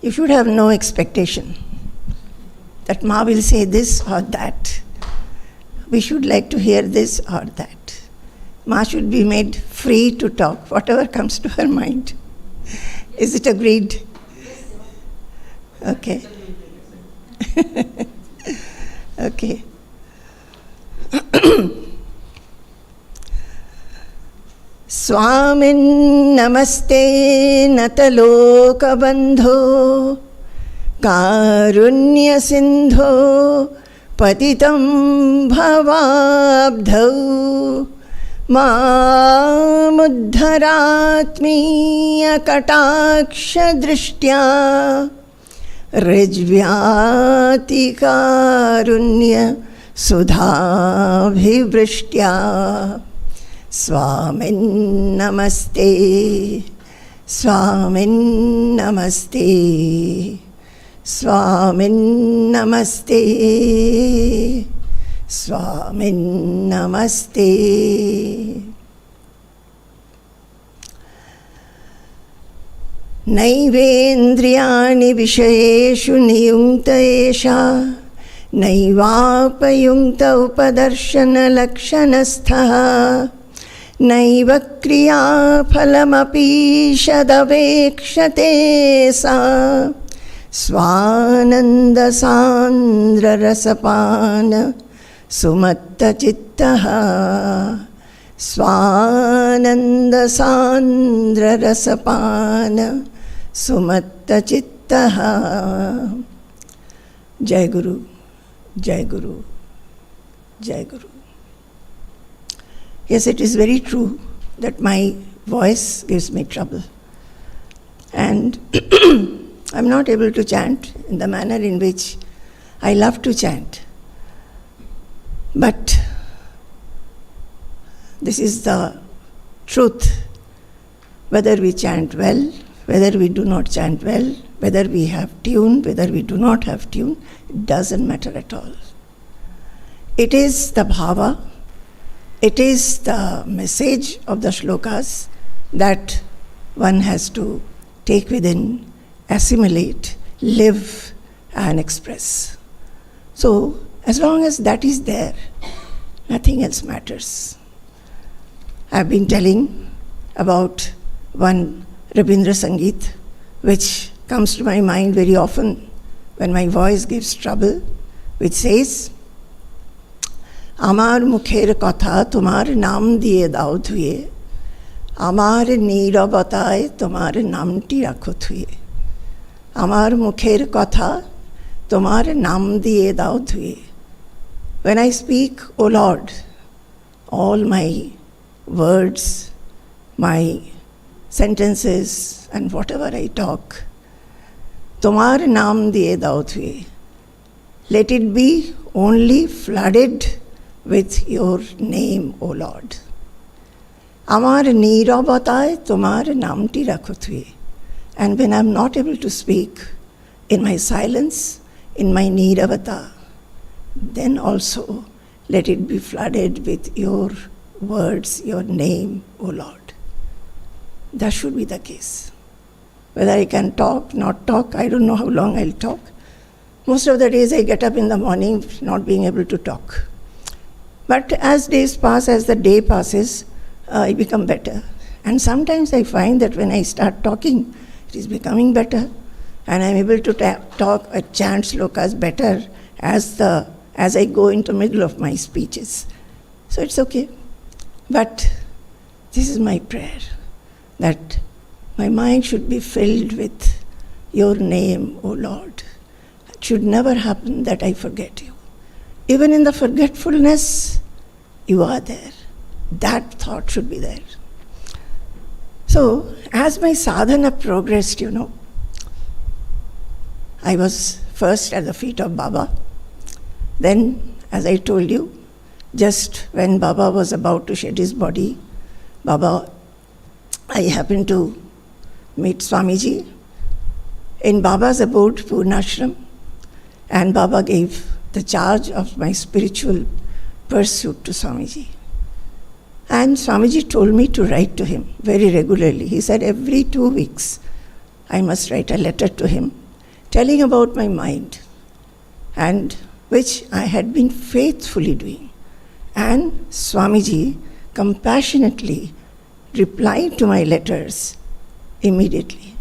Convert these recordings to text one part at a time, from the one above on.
you should have no expectation that Ma will say this or that. We should like to hear this or that. Ma should be made free to talk, whatever comes to her mind. Is it agreed? Okay. Okay. Swamin namaste nataloka bandho karunya sindho patitam bhavabdhau mamuddharatmiya kataksha drishtya rijvyati karunya sudhabhivristya Swamin namaste, Swamin namaste, Swamin namaste, Swamin namaste. Naivendriyani vishayeshu niyunkta esha naivapayunkta upadarshana lakshanastha naiva kriya phalamapi shadavekshate sa swananda sandra rasapana sumatta chittaha swananda sandra rasapana sumatta chittaha. Jai Guru, Jai Guru, Jai Guru. Yes, it is very true that my voice gives me trouble. And I'm not able to chant in the manner in which I love to chant. But this is the truth. Whether we chant well, whether we do not chant well, whether we have tune, whether we do not have tune, it doesn't matter at all. It is the bhava, it is the message of the shlokas that one has to take within, assimilate, live and express. So, as long as that is there, nothing else matters. I've been telling about one Rabindra Sangeet, which comes to my mind very often when my voice gives trouble, which says, Amar mukher katha tumar naam diye dao thuye, Amar nirabataye tumar namti rakho thuye, Amar mukher katha tumar naam diye dao thuye. When I speak, O Lord, all my words, my sentences and whatever I talk, Tumar naam diye dao thuye. Let it be only flooded with your name, O Lord. Amar nirabataye tumar namti rakho thuye. And when I'm not able to speak, in my silence, in my nirabata, then also let it be flooded with your words, your name, O Lord. That should be the case. Whether I can talk, not talk, I don't know how long I'll talk. Most of the days I get up in the morning not being able to talk. But as days pass, as the day passes, I become better. And sometimes I find that when I start talking, it is becoming better. And I'm able to talk or chant slokas better as I go into the middle of my speeches. So it's okay. But this is my prayer, that my mind should be filled with your name, O Lord. It should never happen that I forget you. Even in the forgetfulness, you are there. That thought should be there. So, as my sadhana progressed, I was first at the feet of Baba. Then, as I told you, just when Baba was about to shed his body, I happened to meet Swamiji in Baba's abode, Purnashram, and Baba gave the charge of my spiritual pursuit to Swamiji. And Swamiji told me to write to him very regularly. He said every 2 weeks I must write a letter to him telling about my mind, and which I had been faithfully doing. And Swamiji compassionately replied to my letters immediately.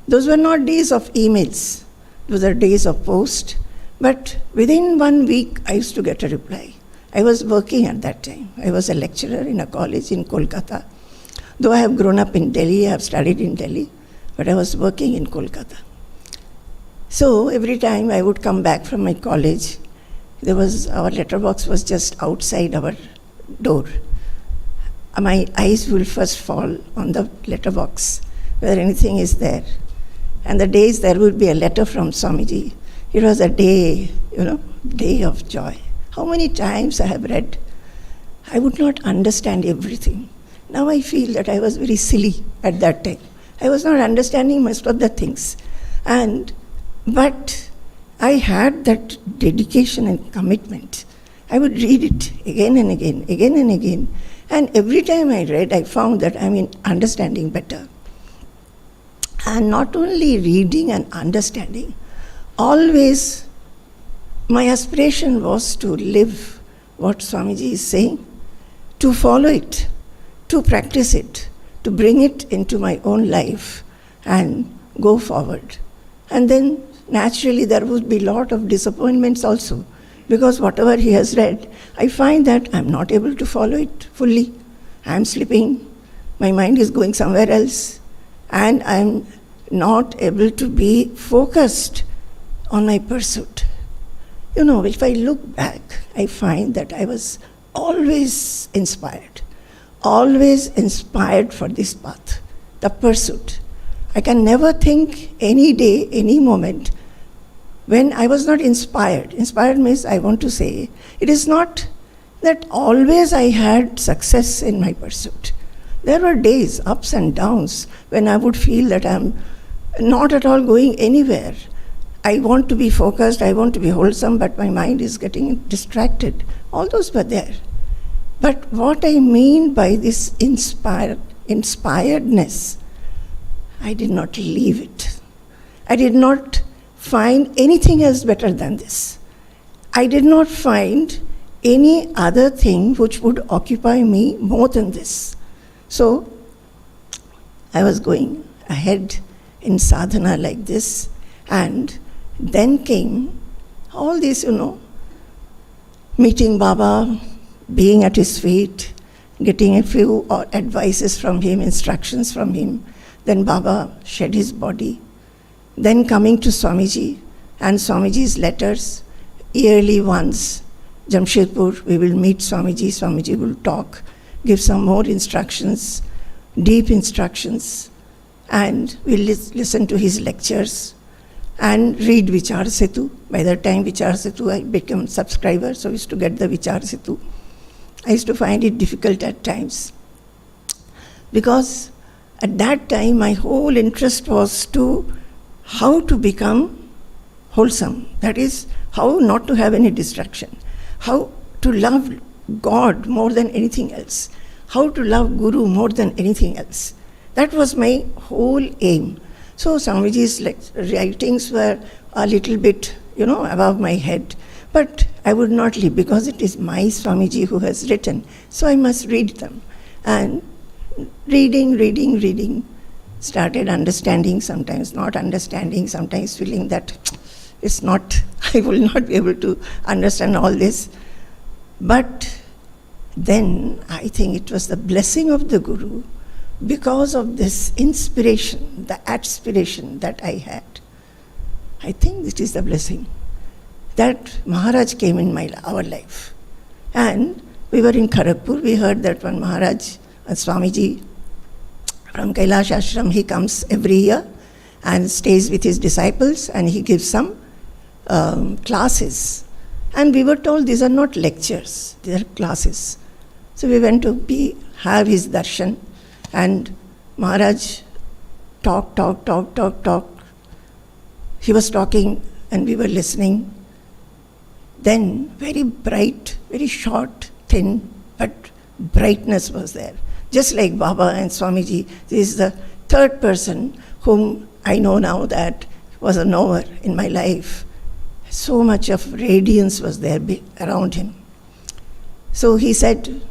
Those were not days of emails, those are days of post, but within 1 week I used to get a reply. I was working at that time. I was a lecturer in a college in Kolkata. Though I have grown up in Delhi, I have studied in Delhi, but I was working in Kolkata. So every time I would come back from my college, our letterbox was just outside our door. My eyes will first fall on the letterbox, whether anything is there. And the days there would be a letter from Swamiji. It was a day, day of joy. How many times I have read. I would not understand everything. Now I feel that I was very silly at that time. I was not understanding most of the things. But I had that dedication and commitment. I would read it again and again, again and again. And every time I read, I found that I'm understanding better. And not only reading and understanding, always my aspiration was to live what Swamiji is saying, to follow it, to practice it, to bring it into my own life and go forward. And then naturally there would be a lot of disappointments also, because whatever he has read, I find that I'm not able to follow it fully. I'm sleeping, my mind is going somewhere else, and I'm not able to be focused on my pursuit. If I look back, I find that I was always inspired for this path, the pursuit. I can never think any day, any moment, when I was not inspired. Inspired means, I want to say, it is not that always I had success in my pursuit. There were days, ups and downs, when I would feel that I'm not at all going anywhere. I want to be focused, I want to be wholesome, but my mind is getting distracted. All those were there. But what I mean by this inspiredness, I did not leave it. I did not find anything else better than this. I did not find any other thing which would occupy me more than this. So I was going ahead in sadhana like this, and then came all this, meeting Baba, being at his feet, getting a few advices from him, instructions from him. Then Baba shed his body. Then coming to Swamiji and Swamiji's letters, yearly once, Jamshedpur, we will meet Swamiji. Swamiji will talk, give some more instructions, deep instructions, and we'll listen to his lectures and read Vichar Setu. By the time Vichar Setu, I became subscriber, so I used to get the Vichar Setu. I used to find it difficult at times, because at that time my whole interest was to how to become wholesome. That is, how not to have any distraction, how to love God more than anything else, how to love Guru more than anything else. That was my whole aim. So Swamiji's writings were a little bit, above my head. But I would not leave, because it is my Swamiji who has written. So I must read them. And reading, started understanding, sometimes not understanding, sometimes feeling that I will not be able to understand all this. But then I think it was the blessing of the Guru, because of this inspiration, the aspiration that I had. I think it is the blessing that Maharaj came in our life. And we were in Kharagpur, we heard that one Maharaj, Swamiji from Kailash Ashram, he comes every year and stays with his disciples, and he gives some classes. And we were told these are not lectures, these are classes. So we went to have his darshan, and Maharaj talked. He was talking and we were listening. Then very bright, very short, thin, but brightness was there. Just like Baba and Swamiji, this is the third person whom I know now that was a knower in my life. So much of radiance was there around him. So he said,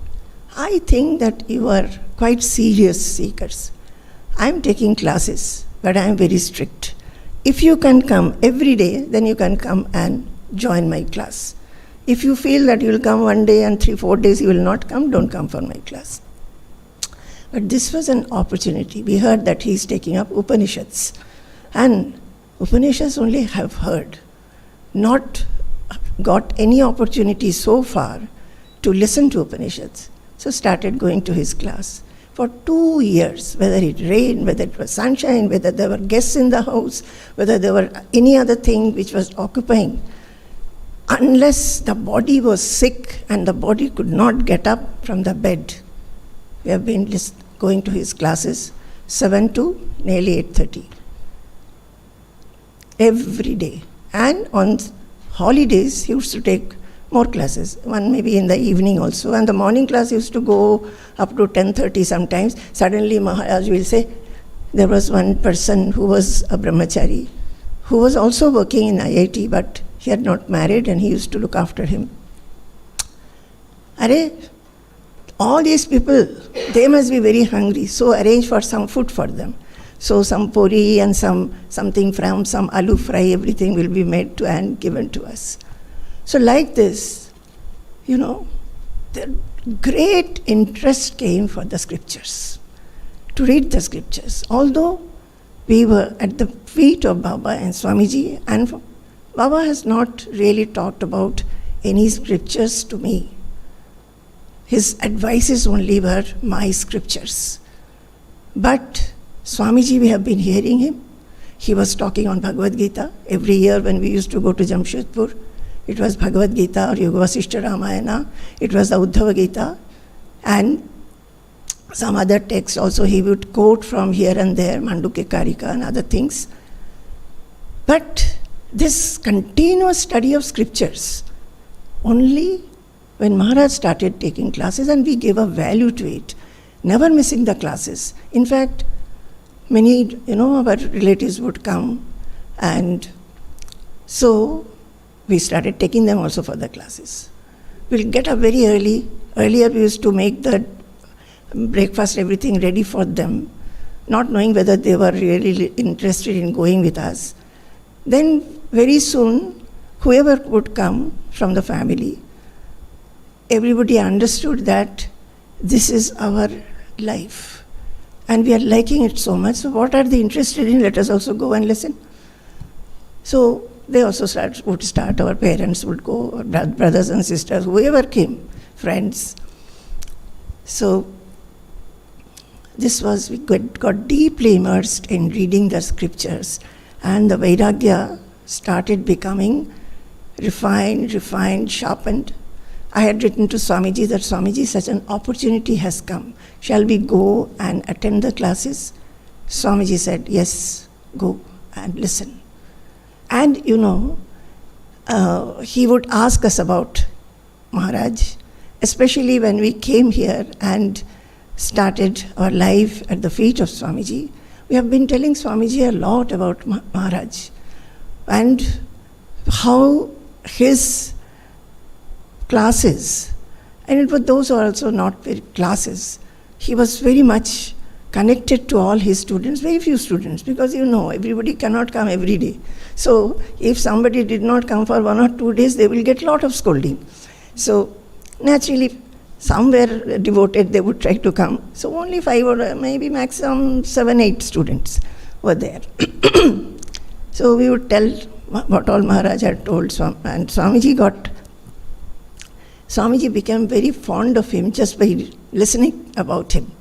I think that you are quite serious seekers. I am taking classes, but I am very strict. If you can come every day, then you can come and join my class. If you feel that you will come one day and 3-4 days you will not come, don't come for my class. But this was an opportunity. We heard that he is taking up Upanishads. And Upanishads only have heard, not got any opportunity so far to listen to Upanishads. So started going to his class. For 2 years, whether it rained, whether it was sunshine, whether there were guests in the house, whether there were any other thing which was occupying, unless the body was sick and the body could not get up from the bed, we have been going to his classes 7 to nearly 8:30 every day. And on holidays, he used to take more classes, one maybe in the evening also. And the morning class used to go up to 10:30 sometimes. Suddenly Maharaj will say, there was one person who was a brahmachari, who was also working in IIT, but he had not married and he used to look after him. Are, all these people, they must be very hungry, so arrange for some food for them. So some puri and something from some aloo fry, everything will be made to and given to us. So like this, the great interest came for the scriptures, to read the scriptures. Although we were at the feet of Baba and Swamiji, and Baba has not really talked about any scriptures to me. His advices only were my scriptures. But Swamiji, we have been hearing him. He was talking on Bhagavad Gita. Every year when we used to go to Jamshedpur, it was Bhagavad Gita or Yuga-Vasishta Ramayana. It was the Uddhava Gita. And some other texts also he would quote from here and there, Mandukya Karika and other things. But this continuous study of scriptures, only when Maharaj started taking classes, and we gave a value to it, never missing the classes. In fact, many, our relatives would come, and so we started taking them also for the classes. We'll get up very early. Earlier we used to make the breakfast, everything ready for them, not knowing whether they were really interested in going with us. Then very soon, whoever would come from the family, everybody understood that this is our life and we are liking it so much. So what are they interested in? Let us also go and listen. So they also would start, our parents would go, or brothers and sisters, whoever came, friends. So this was, we got deeply immersed in reading the scriptures, and the Vairagya started becoming refined, sharpened. I had written to Swamiji that, Swamiji, such an opportunity has come. Shall we go and attend the classes? Swamiji said, yes, go and listen. And he would ask us about Maharaj, especially when we came here and started our life at the feet of Swamiji. We have been telling Swamiji a lot about Maharaj and how his classes, and those are also not very classes, he was very much connected to all his students, very few students, because everybody cannot come every day. So if somebody did not come for 1 or 2 days, they will get a lot of scolding. So naturally, some were devoted, they would try to come. So only 5 or maybe maximum 7, 8 students were there. So we would tell what all Maharaj had told, and Swamiji became very fond of him just by listening about him,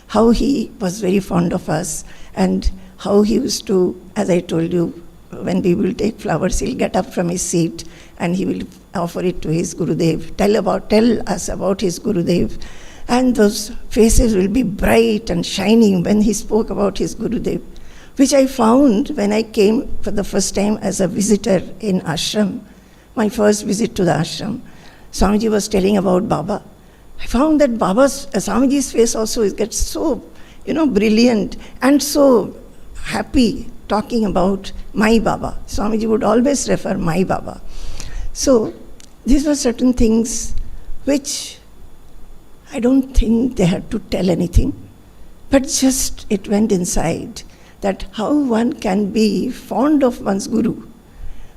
how he was very fond of us, and how he used to, as I told you, when we will take flowers, he'll get up from his seat and he will offer it to his Gurudev, tell us about his Gurudev. And those faces will be bright and shining when he spoke about his Gurudev, which I found when I came for the first time as a visitor in Ashram, my first visit to the Ashram. Swamiji was telling about Baba. I found that Swamiji's face also gets so, brilliant and so happy talking about My Baba. Swamiji would always refer my Baba. So these were certain things which I don't think they had to tell anything, but just it went inside, that how one can be fond of one's Guru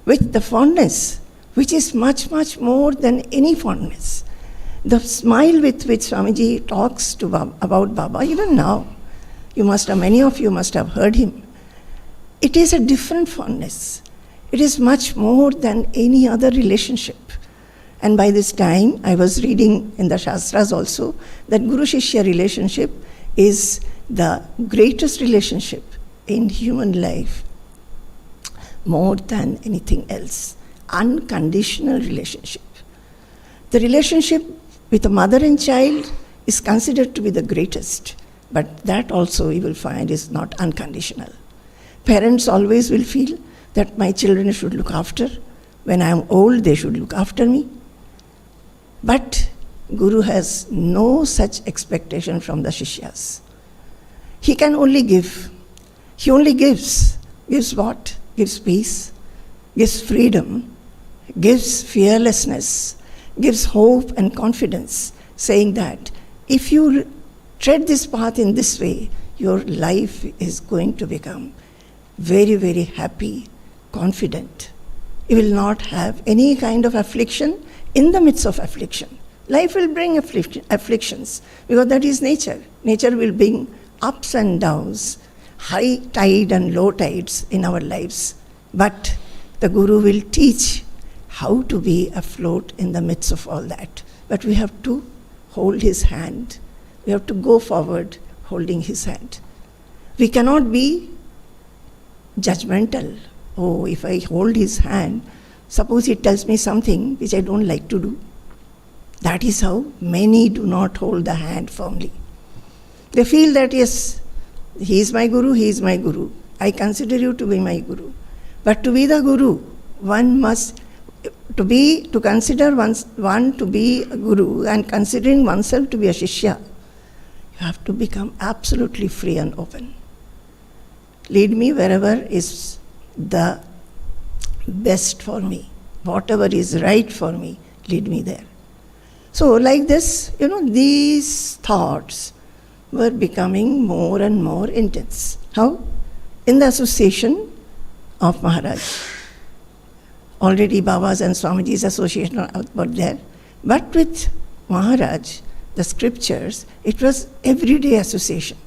with the fondness which is much, much more than any fondness. The smile with which Swamiji talks to about Baba, even now, many of you must have heard him. It is a different fondness. It is much more than any other relationship. And by this time, I was reading in the Shastras also that Guru-shishya relationship is the greatest relationship in human life, more than anything else. Unconditional relationship. The relationship with a mother and child is considered to be the greatest, but that also you will find is not unconditional. Parents always will feel that my children should look after. When I am old, they should look after me. But Guru has no such expectation from the Shishyas. He can only give. He only gives. Gives what? Gives peace, gives freedom, gives fearlessness, gives hope and confidence, saying that if you tread this path in this way, your life is going to become very, very happy, confident. You will not have any kind of affliction in the midst of affliction. Life will bring afflictions because that is nature. Nature will bring ups and downs, high tide and low tides in our lives. But the Guru will teach how to be afloat in the midst of all that. But we have to hold his hand. We have to go forward holding his hand. We cannot be judgmental. Oh, if I hold his hand, suppose he tells me something which I don't like to do. That is how many do not hold the hand firmly. They feel that yes, he is my Guru, he is my Guru. I consider you to be my Guru. But to be the Guru, one must, to consider one to be a Guru and considering oneself to be a Shishya, you have to become absolutely free and open. Lead me wherever is the best for me. Whatever is right for me, lead me there. So like this, these thoughts were becoming more and more intense. How? In the association of Maharaj. Already Baba's and Swamiji's association were there. But with Maharaj, the scriptures, it was everyday association.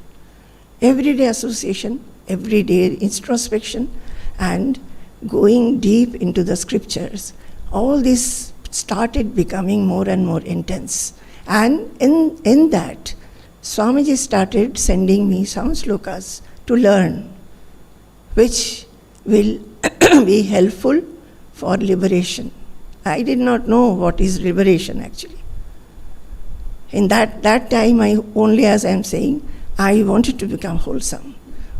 Everyday association, everyday introspection, and going deep into the scriptures. All this started becoming more and more intense. And in that, Swamiji started sending me some slokas to learn, which will be helpful for liberation. I did not know what is liberation actually. In that time, as I am saying, I wanted to become wholesome.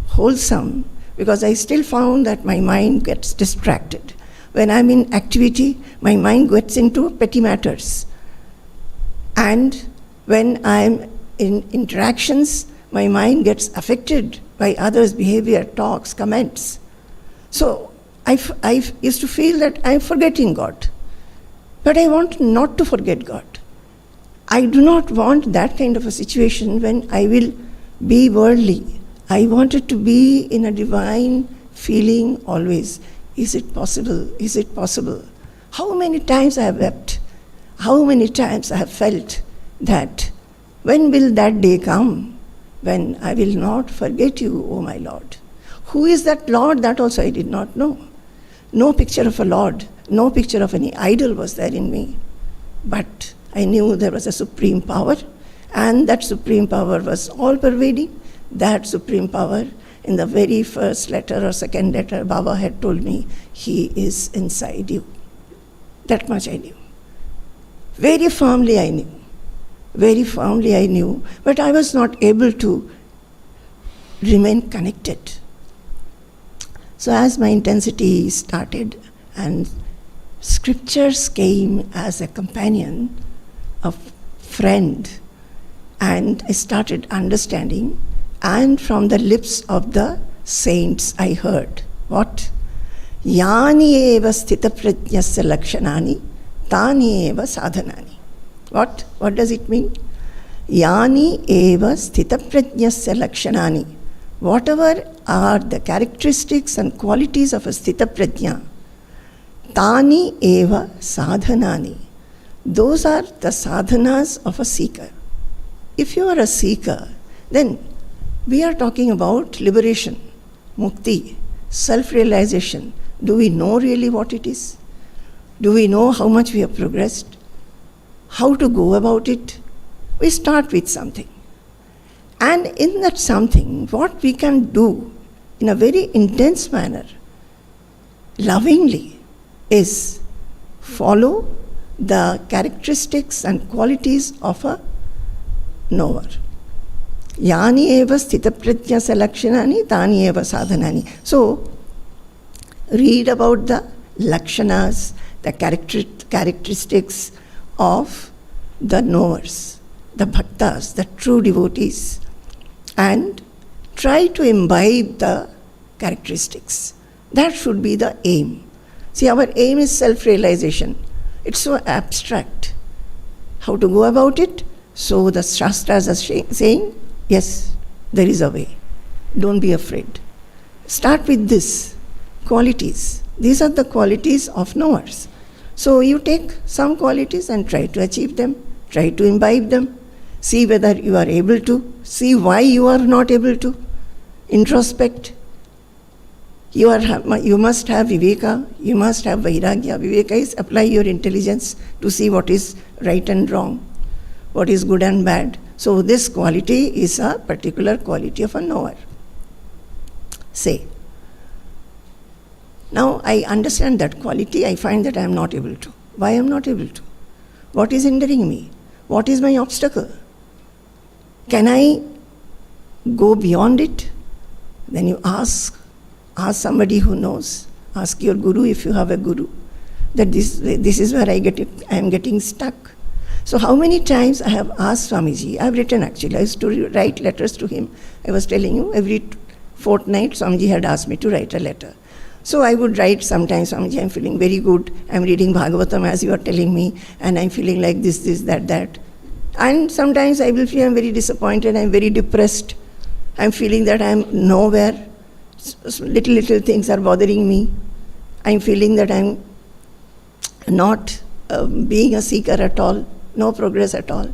Wholesome, because I still found that my mind gets distracted. When I'm in activity, my mind gets into petty matters. And when I'm in interactions, my mind gets affected by others' behavior, talks, comments. So I used to feel that I'm forgetting God. But I want not to forget God. I do not want that kind of a situation when I will be worldly. I wanted to be in a divine feeling always. Is it possible? Is it possible? How many times I have wept? How many times I have felt that when will that day come when I will not forget you, O my Lord? Who is that Lord? That also I did not know. No picture of a Lord, no picture of any idol was there in me. But I knew there was a supreme power, and that supreme power was all-pervading. That supreme power, in the very first letter or second letter, Baba had told me, he is inside you. That much I knew. Very firmly I knew. Very firmly I knew, but I was not able to remain connected. So as my intensity started and scriptures came as a companion, a friend, and I started understanding, and from the lips of the saints I heard, what? Yani eva sthitaprajnasya lakshanani, tani eva sadhanani. What does it mean? Yani eva sthitaprajnasya lakshanani. Whatever are the characteristics and qualities of a sthitaprajna, tani eva sadhanani. Those are the sadhanas of a seeker. If you are a seeker, then we are talking about liberation, mukti, self-realization. Do we know really what it is? Do we know how much we have progressed? How to go about it? We start with something. And in that something, what we can do in a very intense manner, lovingly, is follow the characteristics and qualities of a knower. Yani eva sthitaprajnasya lakshanani, tani eva sadhanani. So, read about the lakshanas, the characteristics of the knowers, the bhaktas, the true devotees, and try to imbibe the characteristics. That should be the aim. See, our aim is self-realization. It's so abstract. How to go about it? So the Shastras are saying, yes, there is a way. Don't be afraid. Start with this, qualities. These are the qualities of knowers. So you take some qualities and try to achieve them, try to imbibe them, see whether you are able to, see why you are not able to, introspect. You must have viveka, you must have vairagya. Viveka is apply your intelligence to see what is right and wrong, what is good and bad. So this quality is a particular quality of a knower. Say. Now I understand that quality, I find that I am not able to. Why I am not able to? What is hindering me? What is my obstacle? Can I go beyond it? Then you ask somebody who knows. Ask your guru if you have a guru. That this is where I am getting stuck. So how many times I have asked Swamiji, I have written actually, I used to write letters to him. I was telling you, every fortnight Swamiji had asked me to write a letter. So I would write sometimes, Swamiji, I'm feeling very good, I'm reading Bhagavatam as you are telling me, and I'm feeling like this, that. And sometimes I will feel I'm very disappointed, I'm very depressed, I'm feeling that I'm nowhere, little things are bothering me, I'm feeling that I'm not being a seeker at all, no progress at all.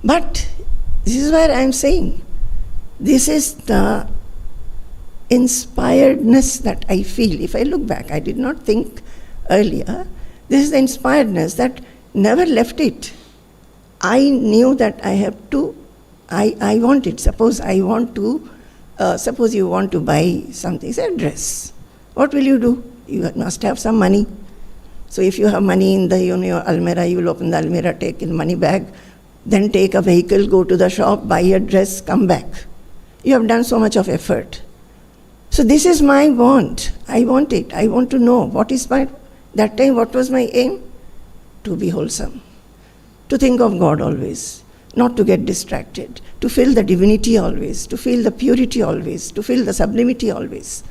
But this is where I'm saying, this is the inspiredness that I feel. If I look back, I did not think earlier. This is the inspiredness that never left it. I knew that I have to, I want it. Suppose you want to buy something, say a dress. What will you do? You must have some money. So if you have money in the your almirah, you will open the almirah, take in money bag, then take a vehicle, go to the shop, buy a dress, come back. You have done so much of effort. So this is my want. I want it. I want to know what is that time what was my aim? To be wholesome. To think of God always. Not to get distracted. To feel the divinity always. To feel the purity always. To feel the sublimity always.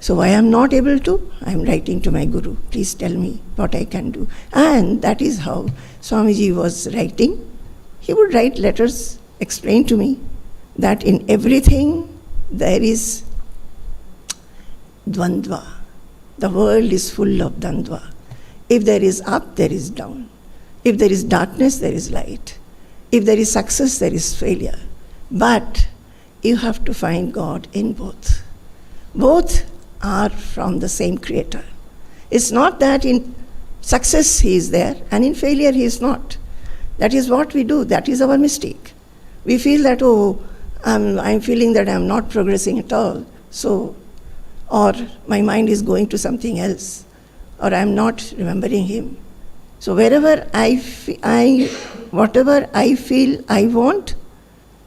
So why I am not able to? I am writing to my Guru. Please tell me what I can do. And that is how Swamiji was writing. He would write letters, explain to me that in everything there is dvandva. The world is full of dvandva. If there is up, there is down. If there is darkness, there is light. If there is success, there is failure. But you have to find God in both. Both are from the same Creator. It's not that in success He is there and in failure He is not. That is what we do. That is our mistake. We feel that, I'm feeling that I'm not progressing at all. So, or my mind is going to something else, or I'm not remembering Him. So wherever whatever I feel I want,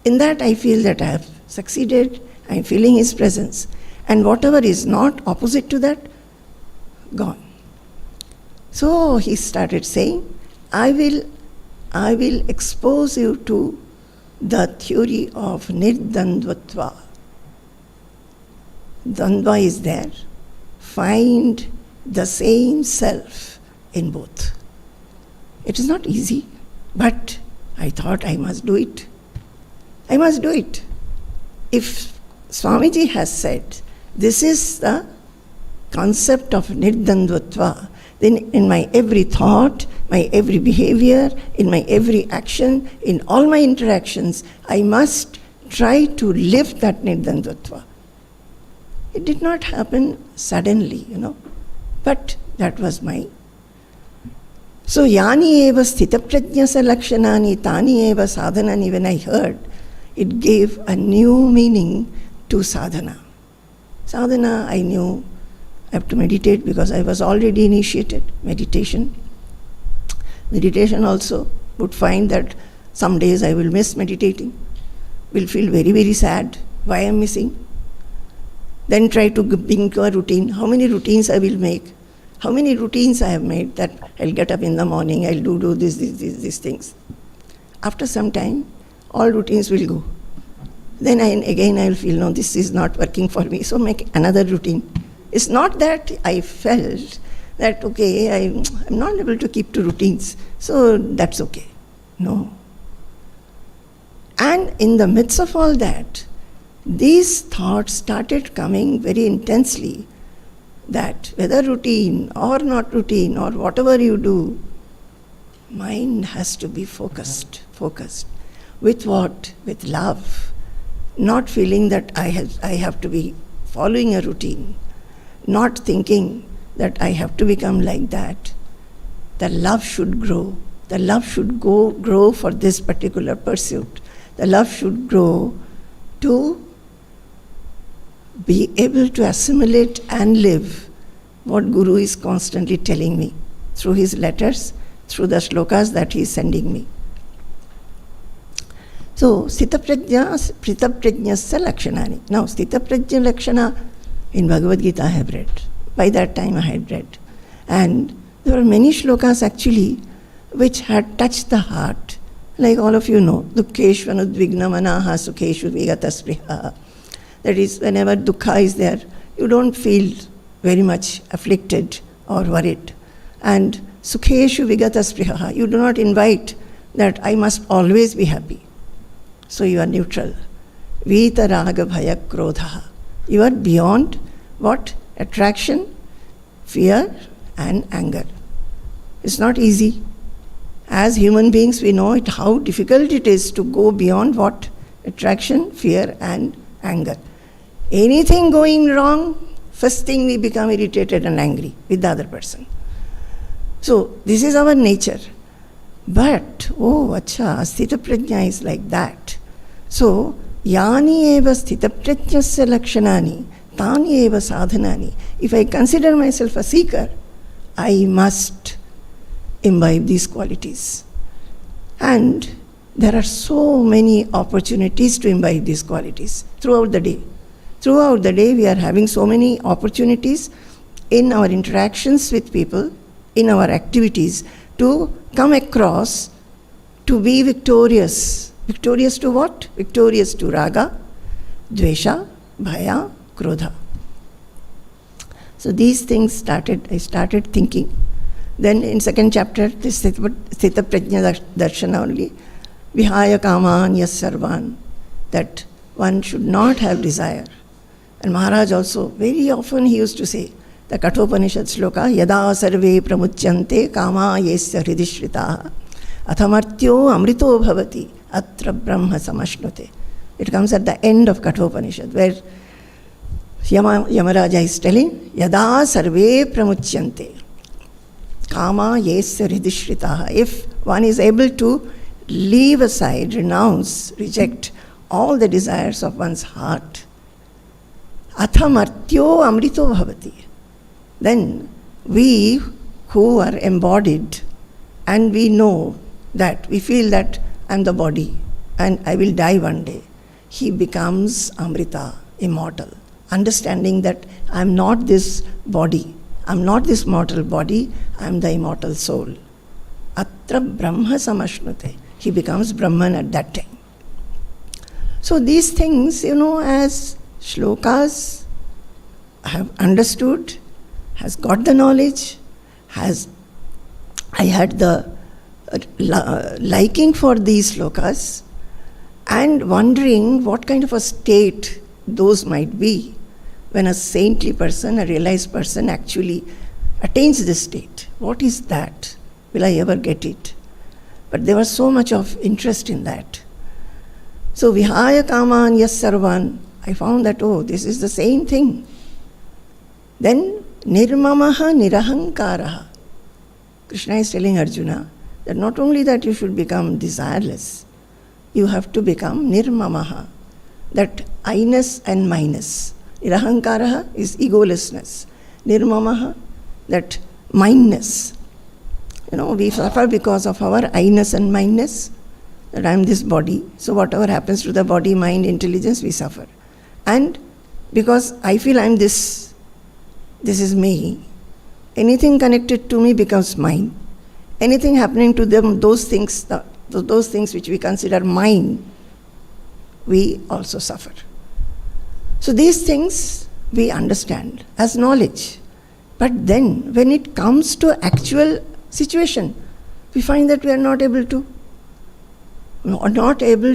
in that I feel that I have succeeded, I'm feeling His presence. And whatever is not opposite to that, gone. So he started saying, I will expose you to the theory of nirdandvatva. Dandva is there. Find the same self in both. It is not easy, but I thought I must do it. I must do it. If Swamiji has said, this is the concept of nirdandvatva, then in my every thought, my every behavior, in my every action, in all my interactions, I must try to live that nirdandvatva. It did not happen suddenly, but that was my. So, yani eva sthitaprajnasa lakshanani tani eva sadhanani, when I heard, it gave a new meaning to sadhana. Sadhana, I knew I have to meditate because I was already initiated. Meditation also would find that some days I will miss meditating, will feel very, very sad, why I am missing. Then try to bring to a routine. How many routines I will make? How many routines I have made that I'll get up in the morning, I'll do these things. After some time, all routines will go. Then again I'll feel, no, this is not working for me, so make another routine. It's not that I felt that, okay, I'm not able to keep to routines, so that's okay. No. And in the midst of all that, these thoughts started coming very intensely, that whether routine or not routine or whatever you do, mind has to be focused. With what? With love. Not feeling that I have to be following a routine. Not thinking that I have to become like that. The love should grow. The love should grow for this particular pursuit. The love should grow to be able to assimilate and live what Guru is constantly telling me through his letters, through the shlokas that he is sending me. So, Sthitaprajnasya Lakshanani. Now, Sthitaprajna Lakshana in Bhagavad Gita I have read. By that time I had read. And there were many shlokas actually which had touched the heart. Like all of you know, Dukkeshvanudvigna manaha sukheshu vigataspriha. That is, whenever dukkha is there, you don't feel very much afflicted or worried. And sukheshu vigataspriha, you do not invite that I must always be happy. So you are neutral. Vita raga bhaya krodha. You are beyond what? Attraction, fear and anger. It's not easy. As human beings, we know how difficult it is to go beyond what? Attraction, fear and anger. Anything going wrong, first thing we become irritated and angry with the other person. So this is our nature. But, sthita prajna is like that. So, yani eva sthita prajnasya lakshanani, tani eva sadhanani. If I consider myself a seeker, I must imbibe these qualities. And there are so many opportunities to imbibe these qualities throughout the day. Throughout the day, we are having so many opportunities in our interactions with people, in our activities, to come across, to be victorious. Victorious to what? Victorious to raga, dvesha, bhaya, krodha. So these things I started thinking. Then in second chapter, this Sthita Prajna Darshana only, Vihaya Kaman Yas Sarvan, that one should not have desire. And Maharaj also, very often he used to say, the Kathopanishad sloka, Yada Sarve Pramuchyante Kama Yesya Hridishritaha Athamartyo Amrito Bhavati Atra Brahma Samashnute. It comes at the end of Kathopanishad, where Yamaraja is telling, Yada Sarve Pramuchyante Kama Yesya Hridishritaha. If one is able to leave aside, renounce, reject all the desires of one's heart, Athamartyo Amrito Bhavati. Then we who are embodied and we know that, we feel that I'm the body and I will die one day, he becomes Amrita, immortal, understanding that I'm not this body, I'm not this mortal body, I'm the immortal soul. Atra Brahma Samashnute. He becomes Brahman at that time. So these things, as shlokas have understood, has got the knowledge, I had the liking for these slokas, and wondering what kind of a state those might be when a saintly person, a realized person actually attains this state. What is that? Will I ever get it? But there was so much of interest in that. So vihaya kaman yas sarvan, I found that, this is the same thing. Then nirmamaha nirahankaraha. Krishna is telling Arjuna that not only that you should become desireless, you have to become nirmamaha, that I-ness and minus. Nirahankaraha is egolessness. Nirmamaha, that mindness. We suffer because of our I-ness and mindness, that I am this body. So whatever happens to the body, mind, intelligence, we suffer. And because I feel I am this is me, anything connected to me becomes mine. Anything happening to them, those things which we consider mine, we also suffer. So these things we understand as knowledge. But then when it comes to actual situation, we find that we are not able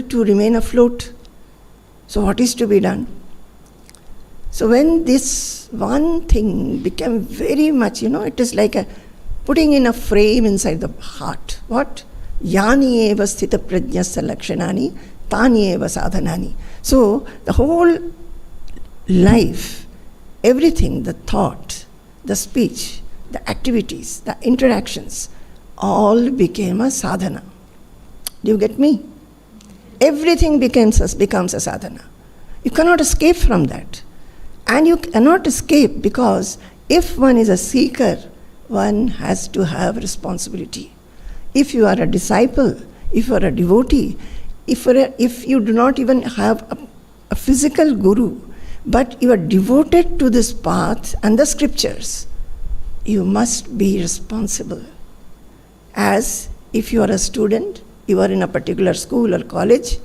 to remain afloat. So what is to be done? So when this one thing became very much, it is like putting in a frame inside the heart. What? Yani eva sthita prajnasya lakshanani, tani eva sadhanani. So the whole life, everything, the thought, the speech, the activities, the interactions, all became a sadhana. Do you get me? Everything becomes a sadhana. You cannot escape from that. And you cannot escape because if one is a seeker, one has to have responsibility. If you are a disciple, if you are a devotee, if you do not even have a physical guru, but you are devoted to this path and the scriptures, you must be responsible. As if you are a student, you are in a particular school or college,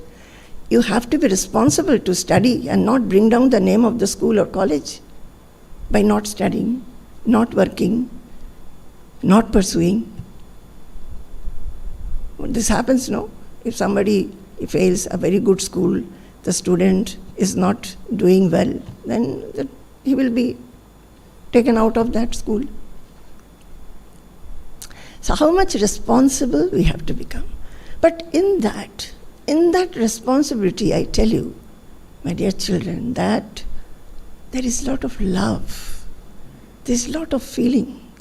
you have to be responsible to study and not bring down the name of the school or college by not studying, not working, not pursuing. This happens, no? If somebody fails a very good school, the student is not doing well, then he will be taken out of that school. So how much responsible we have to become. But in that responsibility, I tell you, my dear children, that there is a lot of love, there is a lot of feeling,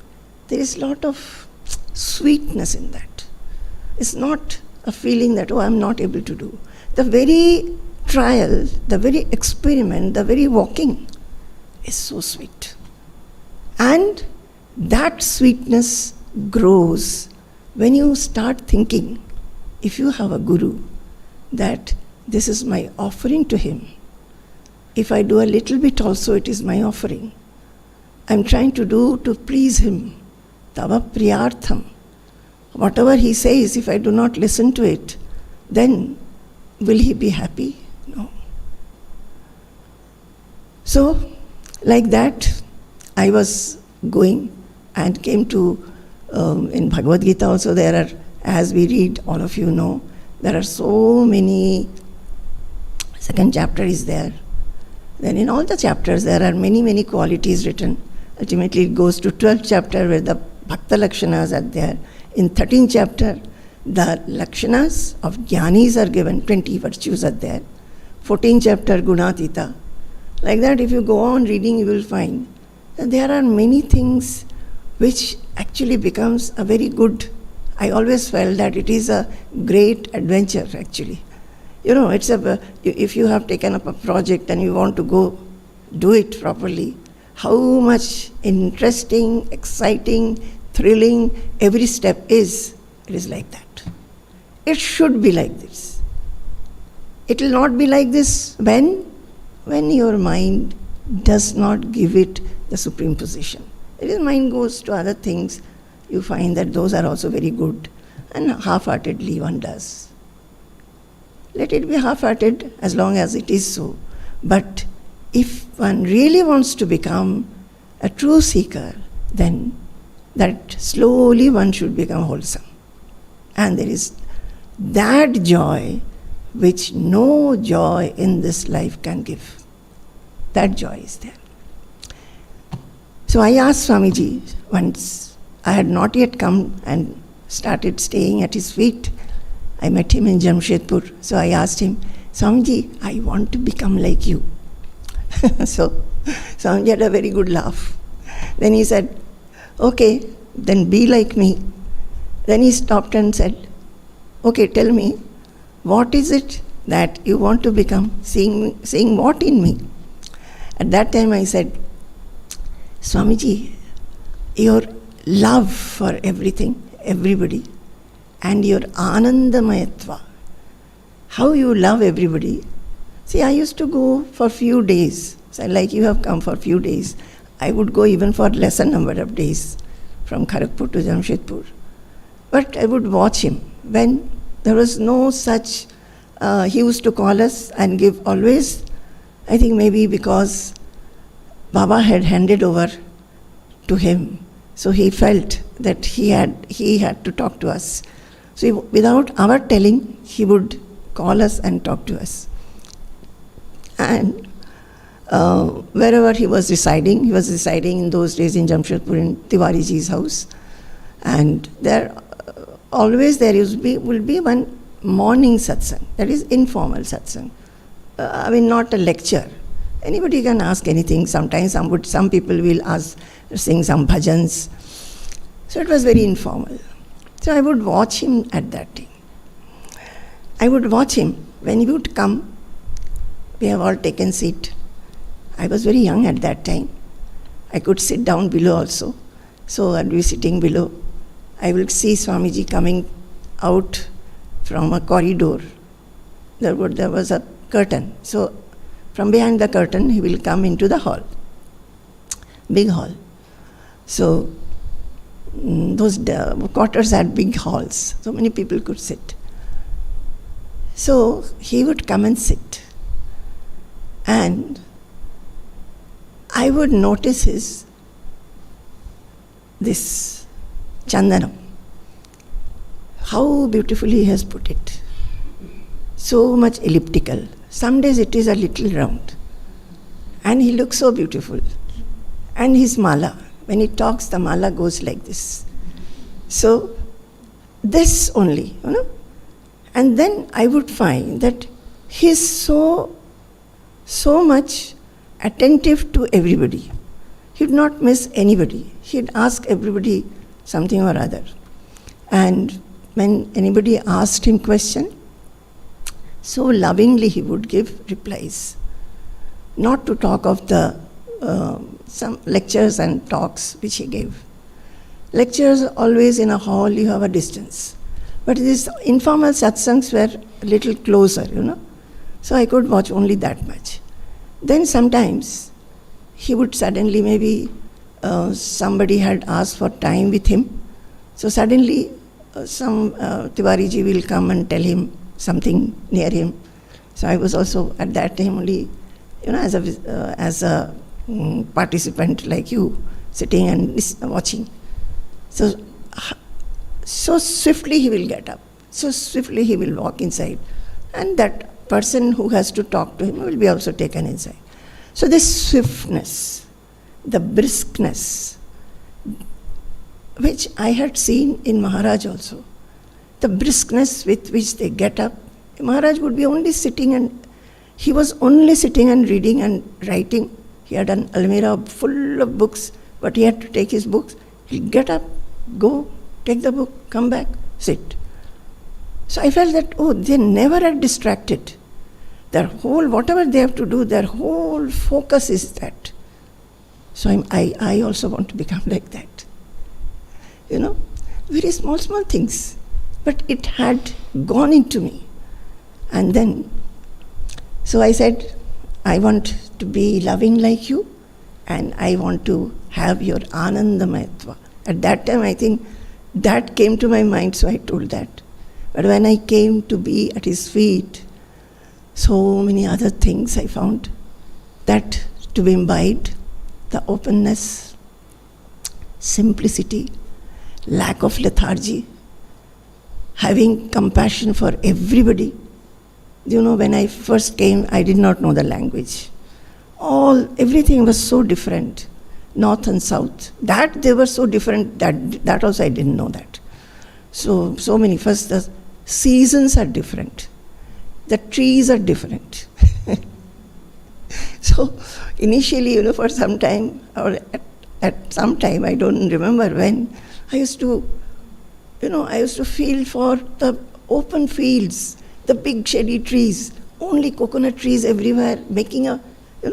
there is a lot of sweetness in that. It's not a feeling that, I'm not able to do. The very trial, the very experiment, the very walking is so sweet. And that sweetness grows when you start thinking, if you have a guru, that this is my offering to him. If I do a little bit also, it is my offering. I'm trying to do to please him. Tava priyartham. Whatever he says, if I do not listen to it, then will he be happy? No. So, like that, I was going and came to, in Bhagavad Gita also there are, as we read, all of you know, there are so many, second chapter is there. Then in all the chapters there are many, many qualities written. Ultimately it goes to 12th chapter where the Bhakta Lakshanas are there. In 13th chapter, the Lakshanas of Jnanis are given, 20 virtues are there. 14th chapter, Gunatita. Like that, if you go on reading, you will find that there are many things which actually becomes a very good, I always felt that it is a great adventure actually. It's if you have taken up a project and you want to go do it properly, how much interesting, exciting, thrilling every step is. It is like that. It should be like this. It will not be like this when your mind does not give it the supreme position. If your mind goes to other things, you find that those are also very good, and half-heartedly one does. Let it be half-hearted as long as it is so. But if one really wants to become a true seeker, then that slowly one should become wholesome. And there is that joy which no joy in this life can give. That joy is there. So I asked Swamiji once, I had not yet come and started staying at his feet. I met him in Jamshedpur. So I asked him, Swamiji, I want to become like you. So Swamiji had a very good laugh. Then he said, okay, then be like me. Then he stopped and said, okay, tell me, what is it that you want to become? Seeing what in me? At that time I said, Swamiji, your love for everything, everybody, and your anandamayatva, how you love everybody. See, I used to go for few days. So like you have come for few days. I would go even for lesser number of days from Kharagpur to Jamshedpur. But I would watch him when there was no such, he used to call us and give always, I think maybe because Baba had handed over to him, so he felt that he had to talk to us. So without our telling, he would call us and talk to us. And wherever he was residing in those days in Jamshedpur in Tiwariji's house. And there always there will be one morning satsang, that is informal satsang. Not a lecture. Anybody can ask anything. Sometimes some people will sing some bhajans. So it was very informal. So I would watch him at that time. I would watch him when he would come. We have all taken seat. I was very young at that time. I could sit down below also. So I'd be sitting below. I will see Swamiji coming out from a corridor. There was a curtain. So from behind the curtain, he will come into the hall, big hall. So those quarters had big halls. So many people could sit. So he would come and sit. And I would notice this chandanam, how beautifully he has put it. So much elliptical. Some days it is a little round. And he looks so beautiful. And his mala, when he talks, the mala goes like this. So this only, And then I would find that he's so much attentive to everybody. He would not miss anybody. He'd ask everybody something or other. And when anybody asked him question, so lovingly he would give replies. Not to talk of the some lectures and talks which he gave. Lectures always in a hall, you have a distance. But these informal satsangs were a little closer, So I could watch only that much. Then sometimes he would suddenly, maybe somebody had asked for time with him. So suddenly some Tiwariji will come and tell him something near him. So I was also at that time only, as a participant like you, sitting and watching. So swiftly he will get up. So swiftly he will walk inside. And that person who has to talk to him will be also taken inside. So this swiftness, the briskness, which I had seen in Maharaj also, the briskness with which they get up. Maharaj would be only sitting, and he was only sitting and reading and writing. He had an almirah full of books, but he had to take his books. He'll get up, go, take the book, come back, sit. So I felt that, they never are distracted. Their whole, whatever they have to do, their whole focus is that. So I also want to become like that. Very small things. But it had gone into me. And then, so I said, I want to be loving like you, and I want to have your anandamayatva. At that time, I think that came to my mind, so I told that. But when I came to be at his feet, so many other things I found. that to be imbibed, the openness, simplicity, lack of lethargy, having compassion for everybody. You know, when I first came, I did not know the language. Everything was so different, north and south. That they were so different, that also I didn't know that. So many, first the seasons are different. The trees are different. So initially, you know, for some time, or at some time, I don't remember when, I used to feel for the open fields, the big shady trees, only coconut trees everywhere,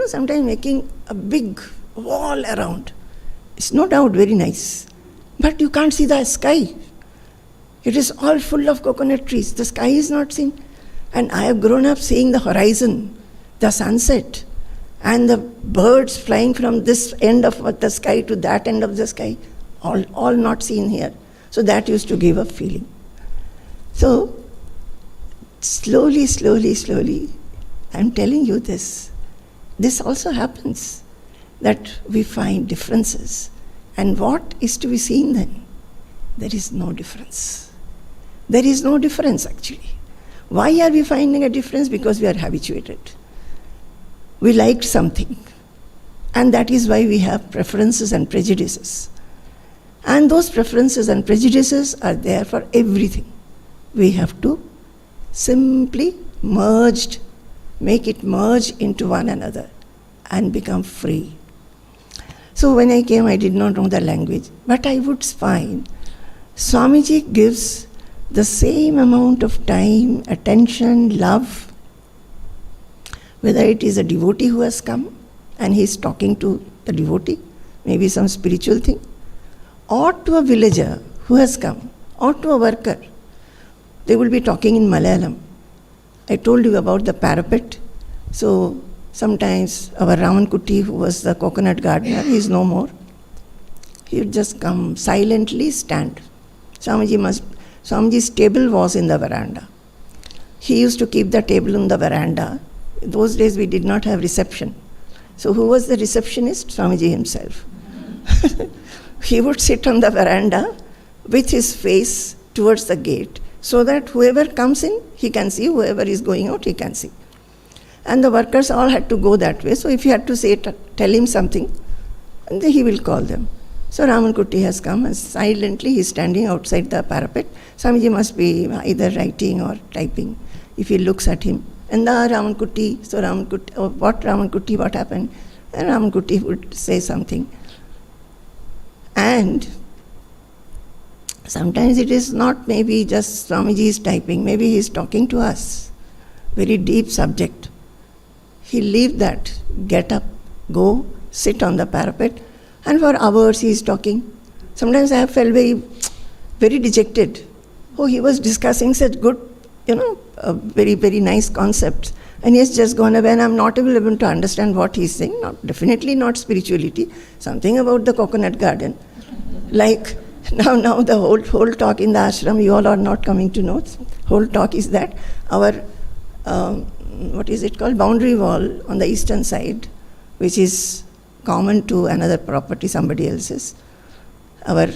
sometimes making a big wall around. It's no doubt very nice, but you can't see the sky. It is all full of coconut trees. The sky is not seen. And I have grown up seeing the horizon, the sunset, and the birds flying from this end of the sky to that end of the sky, all not seen here. So that used to give a feeling. So slowly, I'm telling you this. This also happens, that we find differences. And what is to be seen then? There is no difference. There is no difference actually. Why are we finding a difference? Because we are habituated. We liked something. And that is why we have preferences and prejudices. And those preferences and prejudices are there for everything. We have to simply make it merge into one another and become free. So when I came, I did not know the language, but I would find Swamiji gives the same amount of time, attention, love, whether it is a devotee who has come and he is talking to the devotee, maybe some spiritual thing, or to a villager who has come, or to a worker. They will be talking in Malayalam. I told you about the parapet. So sometimes our Ramankutti, who was the coconut gardener, he is no more. He would just come silently stand. Swamiji's table was in the veranda. He used to keep the table in the veranda. In those days we did not have reception. So who was the receptionist? Swamiji himself. He would sit on the veranda with his face towards the gate, so that whoever comes in, he can see, whoever is going out, he can see. And the workers all had to go that way. So if he had to say, tell him something, and then he will call them. So Ramankutti has come and silently he is standing outside the parapet. Swamiji must be either writing or typing if he looks at him. And the Ramankutti, what happened? And Ramankutti would say something. And sometimes it is not maybe just Swamiji is typing, maybe he is talking to us. Very deep subject. He'll leave that, get up, go, sit on the parapet, and for hours he is talking. Sometimes I have felt very dejected. Oh, he was discussing such good, very, very nice concepts. And he has just gone away and I'm not able to understand what he is saying. Definitely not spirituality. Something about the coconut garden. Like now the whole talk in the ashram, you all are not coming to know. Whole talk is that our, boundary wall on the eastern side, which is common to another property, somebody else's. Our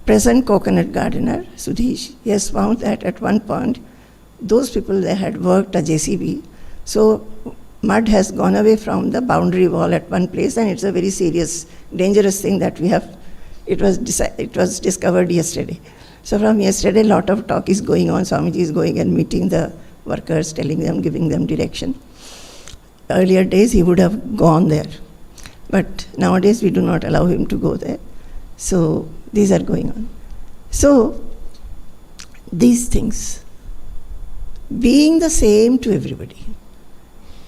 present coconut gardener, Sudhish, he has found that at one point, those people, they had worked a JCB. So mud has gone away from the boundary wall at one place, and it's a very serious, dangerous thing that we have. It was discovered yesterday. So from yesterday, a lot of talk is going on. Swamiji is going and meeting the workers, telling them, giving them direction. Earlier days, he would have gone there. But nowadays, we do not allow him to go there. So these are going on. So these things, being the same to everybody,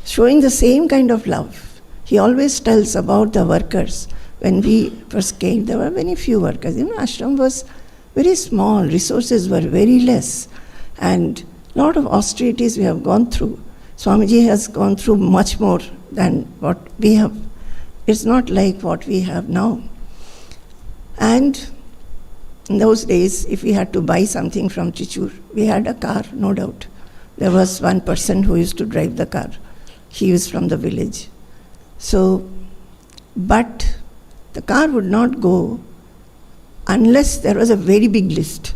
showing the same kind of love. He always tells about the workers. When we first came, there were very few workers. Ashram was very small, resources were very less, and a lot of austerities we have gone through. Swamiji has gone through much more than what we have. It's not like what we have now. And in those days, if we had to buy something from Thrissur, we had a car, no doubt. There was one person who used to drive the car. He was from the village. So, but the car would not go unless there was a very big list.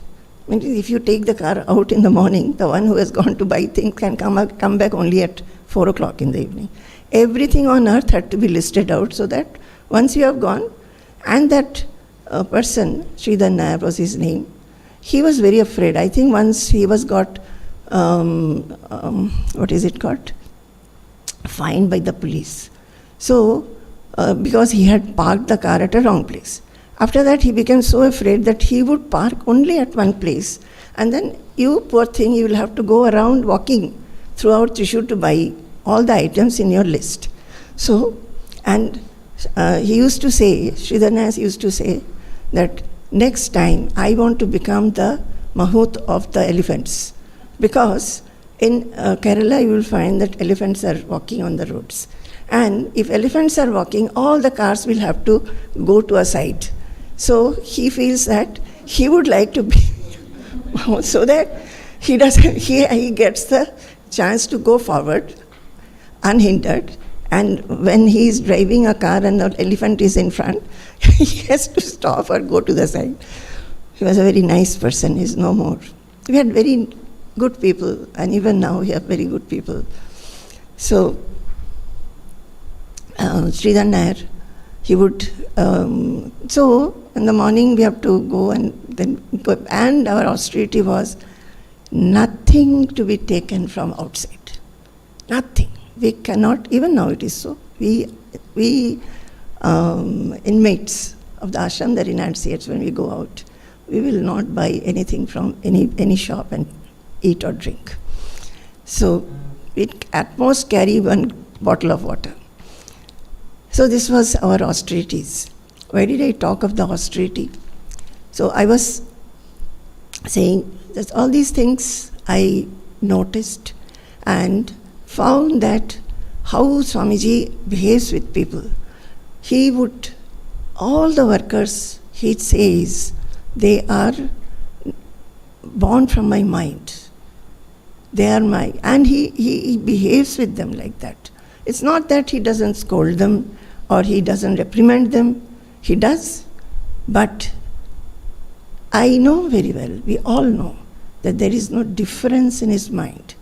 I mean, if you take the car out in the morning, the one who has gone to buy things can come back only at 4 o'clock in the evening. Everything on earth had to be listed out so that once you have gone, and that person, Sridhar Nair was his name, he was very afraid. I think once he was got, fined by the police. So, because he had parked the car at a wrong place. After that, he became so afraid that he would park only at one place. And then you, poor thing, you will have to go around walking throughout Thrissur to buy all the items in your list. So, and he used to say, Sridhar Nair used to say that next time I want to become the mahout of the elephants. Because in Kerala you will find that elephants are walking on the roads. And if elephants are walking, all the cars will have to go to a side. So he feels that he would like to be so that he gets the chance to go forward unhindered. And when he is driving a car and the elephant is in front, he has to stop or go to the side. He was a very nice person, he's no more. We had very good people, and even now we have very good people. So, Sridhar Nair, he would, so in the morning we have to go and then go, and our austerity was nothing to be taken from outside. Nothing. We cannot, even now it is so, we inmates of the ashram, the renunciates, when we go out, we will not buy anything from any shop and eat or drink. So we at most carry one bottle of water. So this was our austerities. Why did I talk of the austerity? So I was saying that all these things I noticed and found that how Swamiji behaves with people. He would, all the workers, he says, they are born from my mind. They are my, and he behaves with them like that. It's not that he doesn't scold them or he doesn't reprimand them. He does. But I know very well, we all know, that there is no difference in his mind.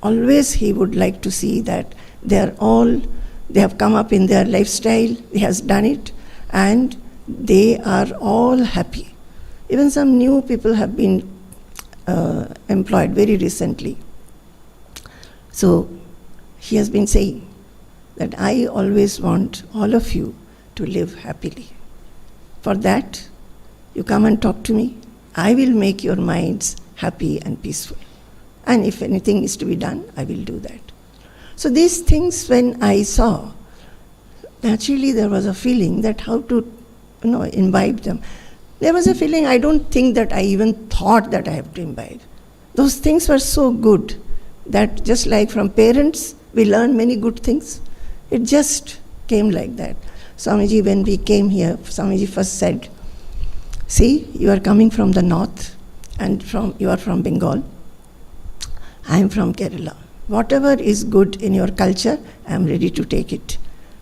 Always he would like to see that they have come up in their lifestyle, he has done it, and they are all happy. Even some new people have been employed very recently. So he has been saying that I always want all of you to live happily. For that, you come and talk to me. I will make your minds happy and peaceful. And if anything is to be done, I will do that. So these things, when I saw, naturally there was a feeling that how to, imbibe them. There was a feeling, I don't think that I even thought that I have to imbibe. Those things were so good that just like from parents, we learn many good things. It just came like that. Swamiji, when we came here, Swamiji first said, see, you are coming from the north and you are from Bengal. I am from Kerala. Whatever is good in your culture, I am ready to take it.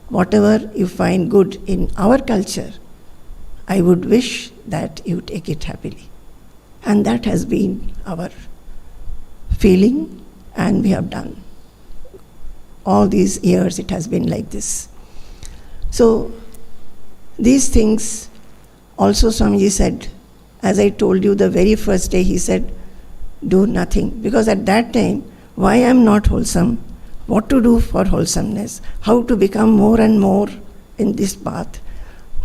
Whatever you find good in our culture, I would wish that you take it happily. And that has been our feeling, and we have done. All these years it has been like this. So these things also Swamiji said, as I told you the very first day, he said, do nothing. Because at that time, why I am not wholesome, what to do for wholesomeness, how to become more and more in this path,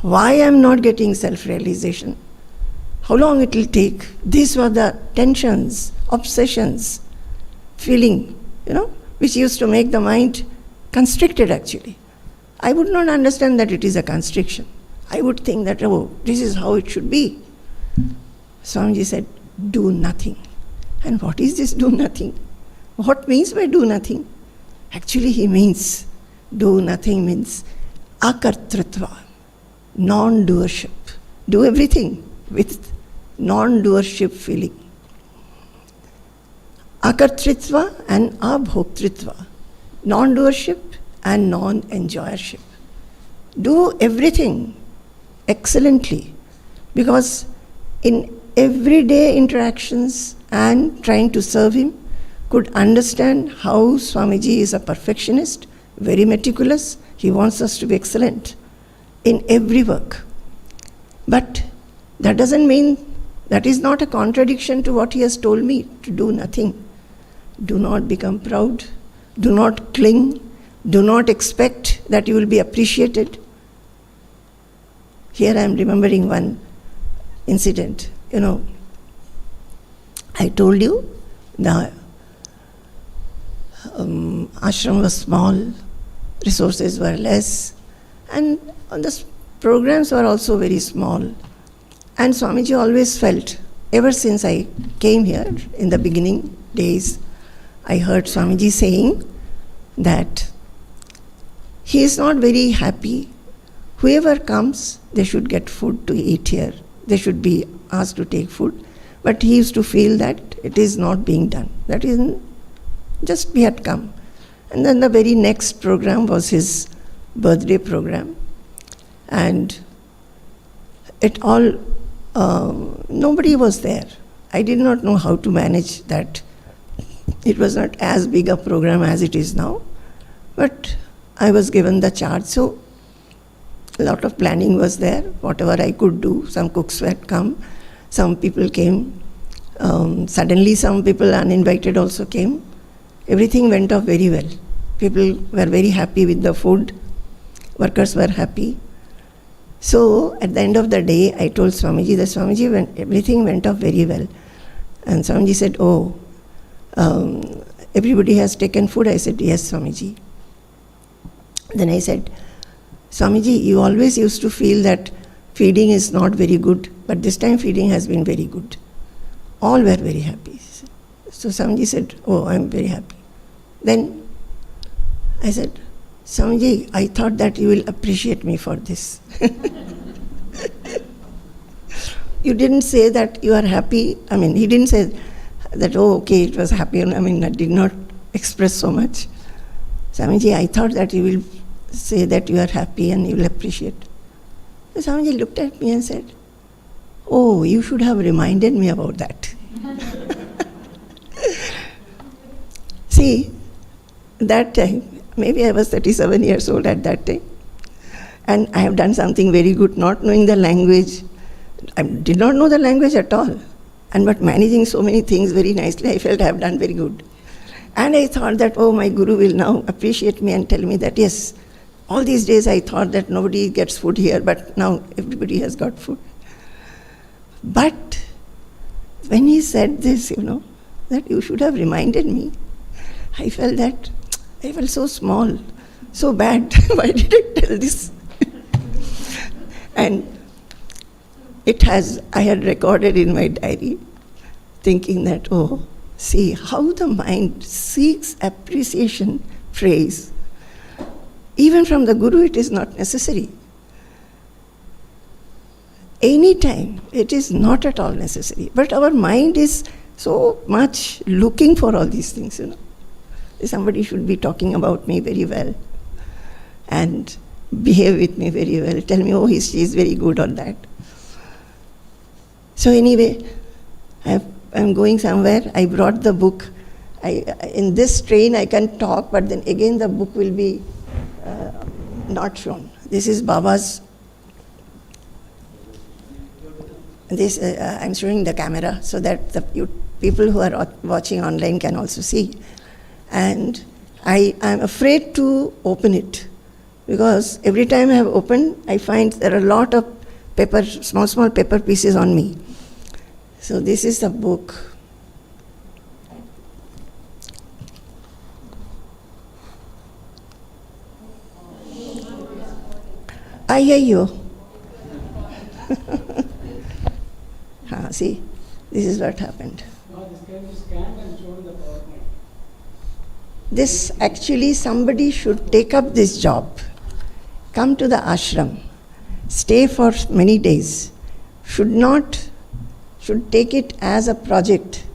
why I am not getting self-realization, how long it will take. These were the tensions, obsessions, feeling, which used to make the mind constricted actually. I would not understand that it is a constriction. I would think that, this is how it should be. Swamiji said, do nothing. And what is this do nothing? What means by do nothing? Actually he means, do nothing means akartritva, non-doership. Do everything with non-doership feeling. Akartritva and abhoktritva, non-doership and non-enjoyership. do everything excellently, because in everyday interactions and trying to serve him, could understand how Swamiji is a perfectionist, very meticulous. He wants us to be excellent in every work. But that doesn't mean, that is not a contradiction to what he has told me, to do nothing. Do not become proud, do not cling, do not expect that you will be appreciated. Here I am remembering one incident. I told you the ashram was small, resources were less, and the programs were also very small. And Swamiji always felt, ever since I came here in the beginning days, I heard Swamiji saying that he is not very happy. Whoever comes, they should get food to eat here. They should be asked to take food. But he used to feel that it is not being done. That is, just we had come. And then the very next program was his birthday program. And it all, nobody was there. I did not know how to manage that. It was not as big a program as it is now. But I was given the charge, so a lot of planning was there, whatever I could do. Some cooks had come, some people came. Suddenly some people uninvited also came. Everything went off very well. People were very happy with the food. Workers were happy. So at the end of the day, I told Swamiji that Swamiji, everything went off very well. And Swamiji said, everybody has taken food. I said, yes, Swamiji. Then I said, Swamiji, you always used to feel that feeding is not very good, but this time feeding has been very good. All were very happy. So Swamiji said, I'm very happy. Then I said, Swamiji, I thought that you will appreciate me for this. You didn't say that you are happy. He didn't say that, it was happy. I did not express so much. Swamiji, I thought that you will say that you are happy and you will appreciate. So Swamiji looked at me and said, you should have reminded me about that. See, that time, maybe I was 37 years old at that time, and I have done something very good, not knowing the language. I did not know the language at all, but managing so many things very nicely, I felt I have done very good. And I thought that, my Guru will now appreciate me and tell me that, yes, all these days I thought that nobody gets food here, but now everybody has got food. But when he said this, that you should have reminded me, I felt so small, so bad. Why did I tell this? And I had recorded in my diary, thinking that, see how the mind seeks appreciation, praise. Even from the Guru, it is not necessary. Anytime, it is not at all necessary. But our mind is so much looking for all these things, Somebody should be talking about me very well and behave with me very well. Tell me, she is very good on that. So anyway, I'm going somewhere. I brought the book. In this train I can talk, but then again the book will be not shown. This is Baba's. I'm showing the camera so that the people who are watching online can also see. And I am afraid to open it, because every time I have opened, I find there are a lot of paper, small paper pieces on me. So this is the book. Ayyo. See, this is what happened. This actually, somebody should take up this job, come to the ashram, stay for many days, should take it as a project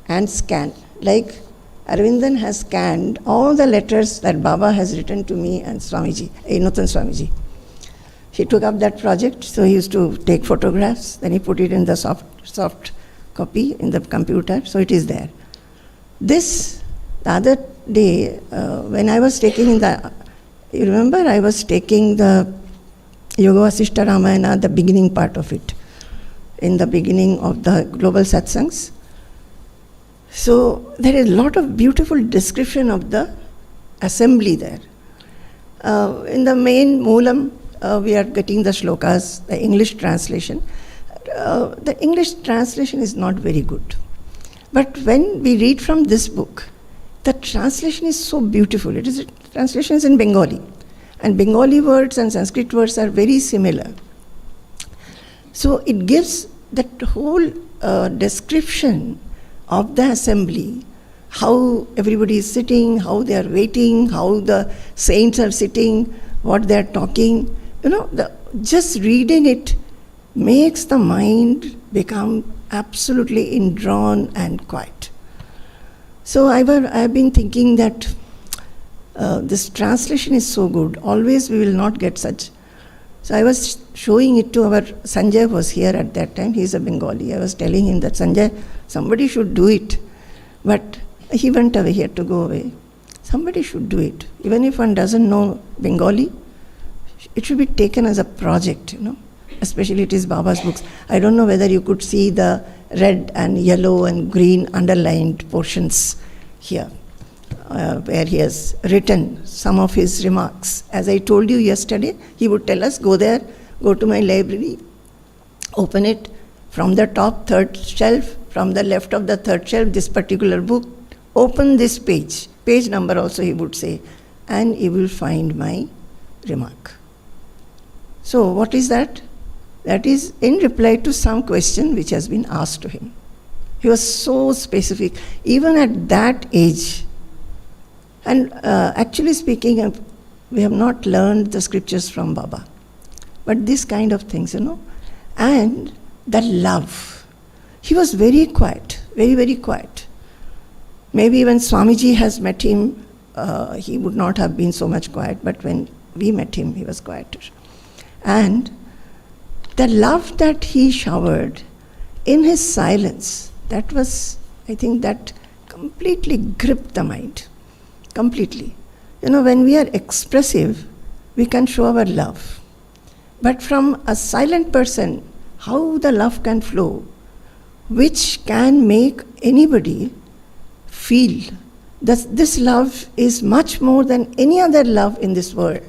and scan. Like Arvindan has scanned all the letters that Baba has written to me and Swamiji, Natan Swamiji. he took up that project. So he used to take photographs, then he put it in the soft copy in the computer, so it is there. This, the other day, when I was taking you remember I was taking the Yoga Vasishtha Ramayana, the beginning part of it, in the beginning of the global satsangs. So there is a lot of beautiful description of the assembly there. In the main Moolam, we are getting the shlokas, the English translation. The English translation is not very good. But when we read from this book, the translation is so beautiful. Translation is in Bengali. And Bengali words and Sanskrit words are very similar. So it gives that whole description of the assembly, how everybody is sitting, how they are waiting, how the saints are sitting, what they are talking. Just reading it makes the mind become absolutely indrawn and quiet. So I have been thinking that this translation is so good. Always we will not get such. So I was showing it to Sanjay was here at that time. He is a Bengali. I was telling him that, Sanjay, somebody should do it. But he went away. He had to go away. Somebody should do it. Even if one doesn't know Bengali, it should be taken as a project, Especially it is Baba's books. I don't know whether you could see the red and yellow and green underlined portions here, where he has written some of his remarks. As I told you yesterday, he would tell us, go there, go to my library, open it from the top third shelf, from the left of the third shelf, this particular book, open this page number also he would say, and you will find my remark. So what is that? That is in reply to some question which has been asked to him. He was so specific, even at that age. And actually speaking, we have not learned the scriptures from Baba. But this kind of things, And the love. He was very quiet, very, very quiet. Maybe when Swamiji has met him, he would not have been so much quiet, but when we met him, he was quieter. And the love that he showered in his silence, that was, I think, that completely gripped the mind. Completely. When we are expressive, we can show our love. But from a silent person, how the love can flow, which can make anybody feel that this love is much more than any other love in this world.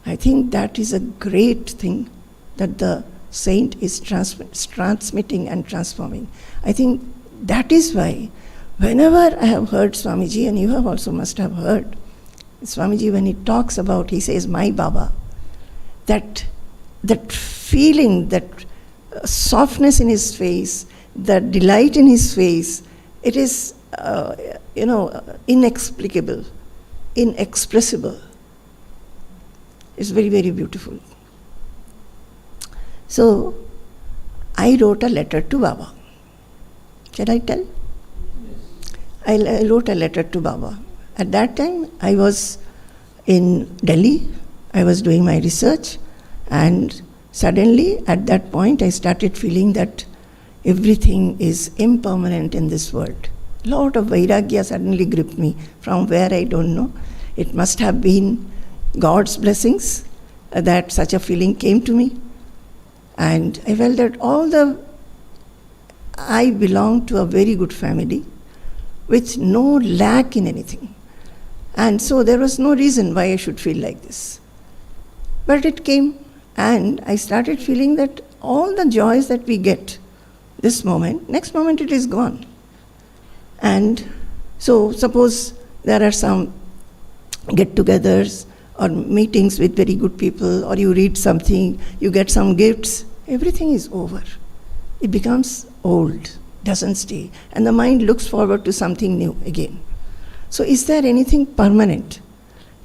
I think that is a great thing that the saint is transmitting and transforming. I think that is why whenever I have heard Swamiji, and you have also must have heard, Swamiji when he talks about, he says, my Baba, that feeling, that softness in his face, that delight in his face, it is, inexplicable, inexpressible. It's very, very beautiful. So, I wrote a letter to Baba. Shall I tell? I wrote a letter to Baba. At that time, I was in Delhi. I was doing my research. And suddenly, at that point, I started feeling that everything is impermanent in this world. A lot of vairagya suddenly gripped me from where I don't know. It must have been God's blessings that such a feeling came to me. And I felt that I belong to a very good family with no lack in anything. And so there was no reason why I should feel like this. But it came, and I started feeling that all the joys that we get this moment, next moment it is gone. And so suppose there are some get-togethers or meetings with very good people, or you read something, you get some gifts, everything is over. It becomes old, doesn't stay, and the mind looks forward to something new again. So is there anything permanent?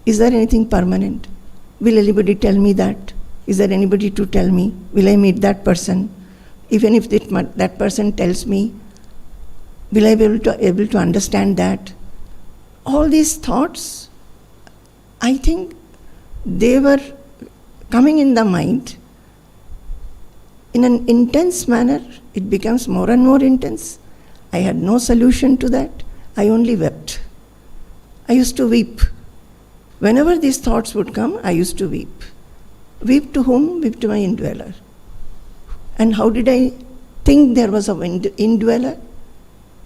Is there anything permanent? Will anybody tell me that? Is there anybody to tell me? Will I meet that person? Even if that person tells me, will I be able to understand that? All these thoughts, I think they were coming in the mind, in an intense manner, it becomes more and more intense. I had no solution to that. I only wept. I used to weep. Whenever these thoughts would come, I used to weep. Weep to whom? Weep to my indweller. And how did I think there was an indweller?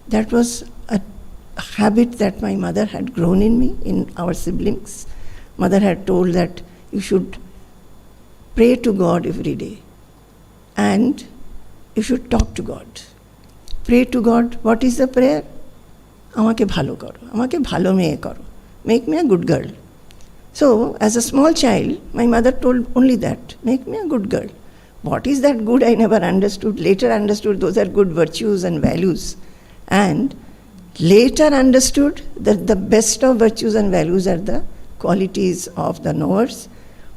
That was a habit that my mother had grown in me, in our siblings. Mother had told that you should pray to God every day. And you should talk to God. Pray to God. What is the prayer? Amake bhalo karo. Amake bhalo meye karo. Make me a good girl. So, as a small child, my mother told only that. Make me a good girl. What is that good? I never understood. Later understood those are good virtues and values. And later understood that the best of virtues and values are the qualities of the knowers,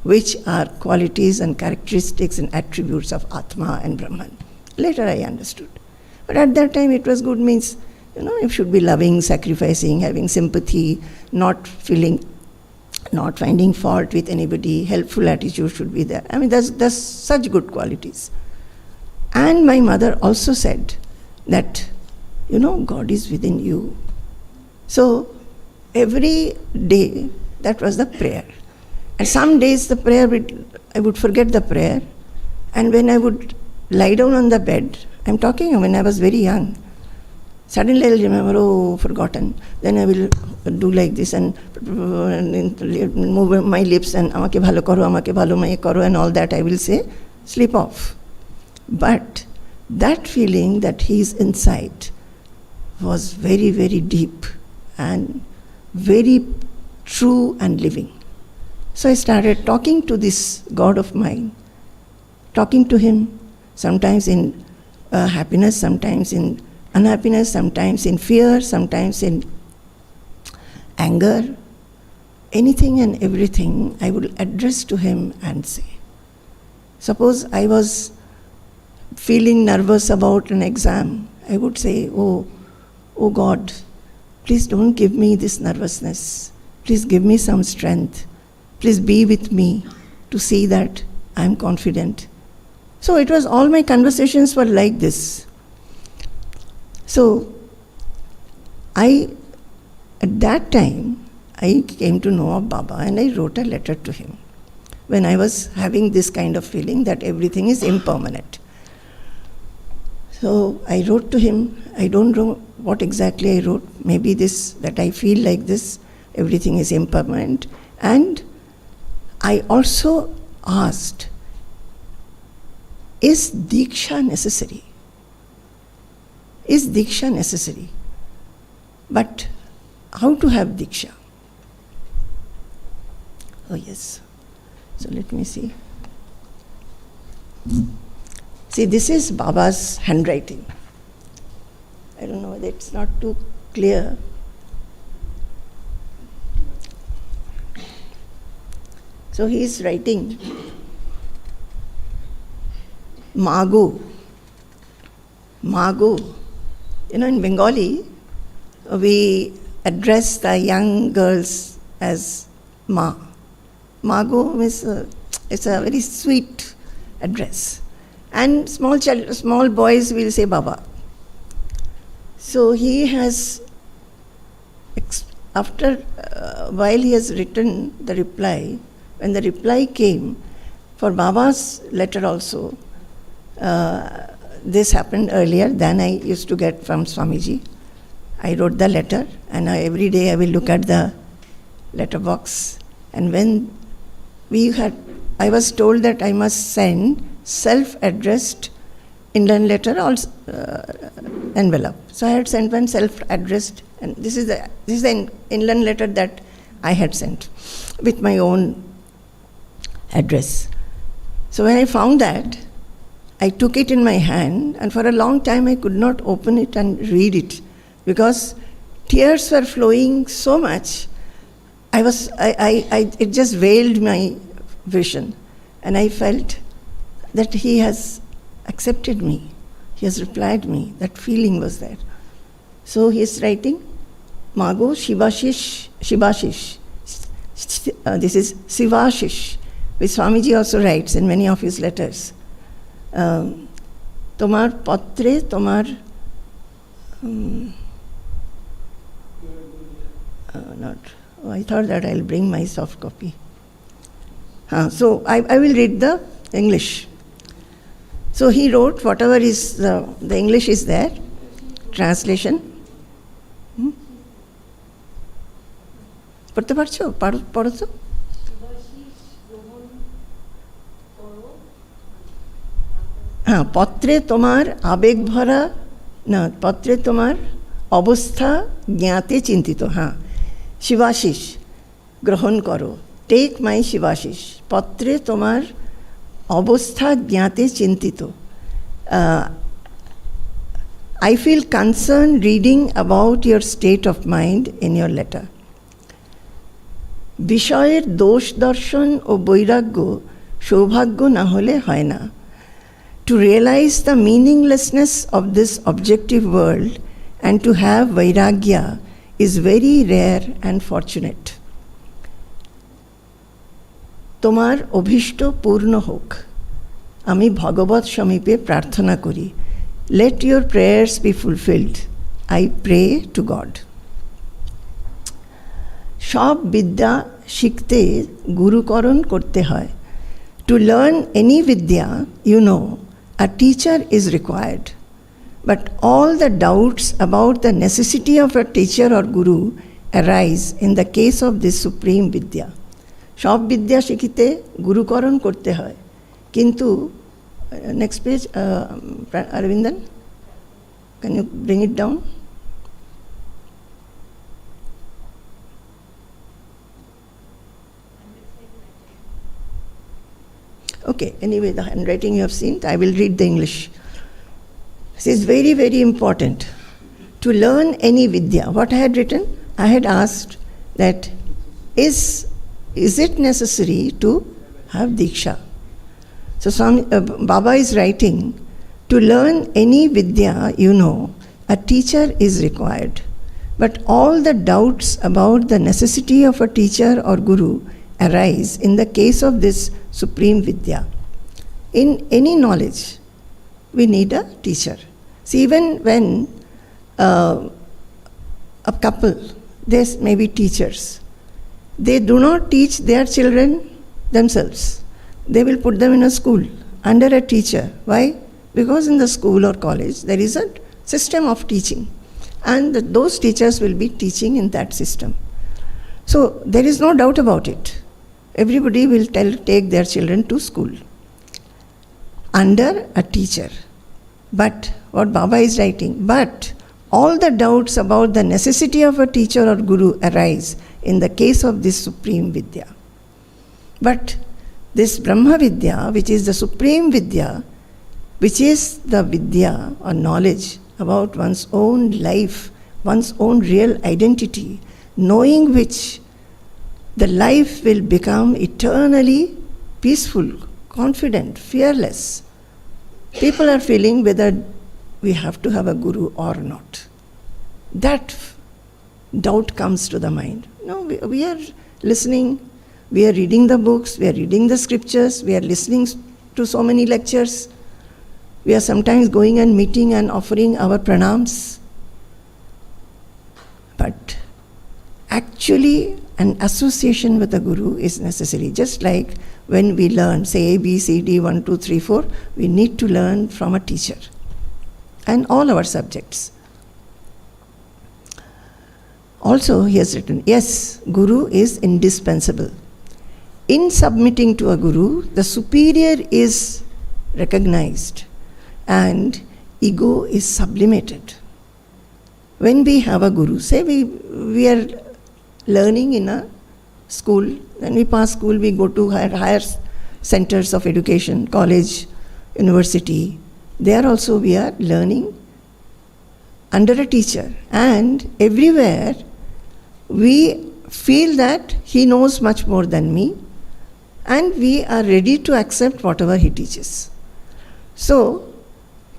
which are qualities and characteristics and attributes of Atma and Brahman. Later I understood. But at that time it was good means, it should be loving, sacrificing, having sympathy, not finding fault with anybody, helpful attitude should be there. I mean, that's such good qualities. And my mother also said that, God is within you. So every day, that was the prayer. And some days the prayer, I would forget the prayer. And when I would lie down on the bed, I'm talking when I was very young, suddenly I'll remember, forgotten. Then I will do like this and move my lips and amake bhalo karo and all that I will say, sleep off. But that feeling that he is inside was very, very deep and very true and living. So I started talking to this God of mine, talking to him, sometimes in happiness, sometimes in unhappiness, sometimes in fear, sometimes in anger. Anything and everything I would address to him and say. Suppose I was feeling nervous about an exam, I would say, oh God, please don't give me this nervousness. Please give me some strength. Please be with me to see that I am confident. So it was, all my conversations were like this. So at that time, I came to know of Baba and I wrote a letter to him when I was having this kind of feeling that everything is impermanent. So I wrote to him. I don't know what exactly I wrote. Maybe this, that I feel like this, everything is impermanent. And I also asked, is Diksha necessary? Is Diksha necessary? But how to have Diksha? Oh yes. So let me see. See, this is Baba's handwriting. I don't know whether it's not too clear. So he is writing, Magu. In Bengali, we address the young girls as Ma. Magu means it's a very sweet address. And small boys will say Baba. So he has, after while he has written the reply, when the reply came, for Baba's letter also, this happened earlier than I used to get from Swamiji. I wrote the letter and every day I will look at the letterbox. And when I was told that I must send self-addressed inland letter or envelope. So I had sent one self-addressed, and this is the inland letter that I had sent with my own address. So when I found that, I took it in my hand, and for a long time I could not open it and read it because tears were flowing so much. It just veiled my vision, and I felt that he has accepted me. He has replied me. That feeling was there. So he is writing, Mago Shivashish. This is Sivashish. which Swamiji also writes in many of his letters. Tomar patre, tomar... I thought that I'll bring my soft copy. So I will read the English. So he wrote, whatever is the English is there, translation. পড়তে পারছো? পড়ো তো। পত্রে তোমার আবেগ ভরা, না, পত্রে তোমার অবস্থা জ্ঞাতে চিন্তিত। শিবাশিস গ্রহণ করো, টেক মাই শিবাশিস। পত্রে তোমার অবস্থা জ্ঞাতে চিন্তিত। I feel concerned reading about your state of mind in your letter. বিষয়ের দোষ দর্শন ও বৈরাগ্য সৌভাগ্য না হলে হয় না। To realize the meaninglessness of this objective world and to have vairagya is very rare and fortunate. তোমার অভীষ্ট পূর্ণ হোক, আমি ভগবৎ সমীপে প্রার্থনা করি। Let your prayers be fulfilled. I pray to God. সব বিদ্যা শিখতে গুরুকরণ করতে হয়। To learn any vidya, you know, a teacher is required. But all the doubts about the necessity of a teacher or guru arise in the case of this supreme vidya. সব বিদ্যা শিখিতে গুরুকরণ করতে হয়, কিন্তু next page, Arvindan, can you bring it down? Okay, anyway, the handwriting you have seen, I will read the English. This is very, very important. To learn any vidya, what I had written, I had asked that is it necessary to have diksha? So Baba is writing, to learn any vidya, you know, a teacher is required. But all the doubts about the necessity of a teacher or guru arise in the case of this supreme vidya. In any knowledge, we need a teacher. See, even when a couple, they may be teachers, they do not teach their children themselves. They will put them in a school under a teacher. Why? Because in the school or college there is a system of teaching, and those teachers will be teaching in that system. So there is no doubt about it. Everybody will take their children to school under a teacher. But what Baba is writing, but all the doubts about the necessity of a teacher or guru arise in the case of this supreme vidya. But this Brahmavidya, which is the supreme vidya, which is the vidya or knowledge about one's own life, one's own real identity, knowing which the life will become eternally peaceful, confident, fearless. People are feeling whether we have to have a guru or not. That doubt comes to the mind. No, we are listening, we are reading the books, we are reading the scriptures, we are listening to so many lectures. We are sometimes going and meeting and offering our pranams. But actually, an association with a guru is necessary. Just like when we learn, say A, B, C, D, 1, 2, 3, 4, we need to learn from a teacher. And all our subjects. Also, he has written, yes, guru is indispensable. In submitting to a guru, the superior is recognized and ego is sublimated. When we have a guru, say we are learning in a school, then we pass school, we go to higher centers of education, college, university. There also we are learning under a teacher, and everywhere we feel that he knows much more than me, and we are ready to accept whatever he teaches. So,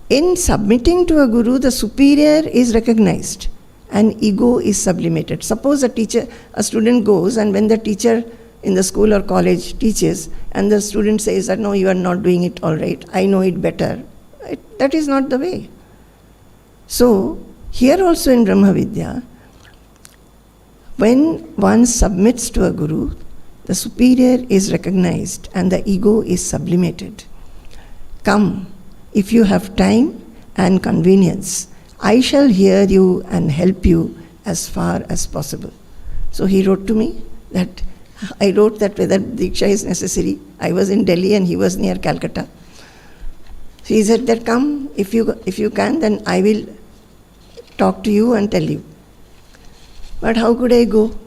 in submitting to a guru, the superior is recognized and ego is sublimated. Suppose a student goes, and when the teacher in the school or college teaches, and the student says that, no, you are not doing it all right, I know it better. That is not the way. So, here also in Brahmavidya, when one submits to a guru, the superior is recognized and the ego is sublimated. Come, if you have time and convenience, I shall hear you and help you as far as possible. So he wrote to me that, I wrote that whether Diksha is necessary. I was in Delhi and he was near Calcutta. So he said that, come, if you can, then I will talk to you and tell you. But how could I go?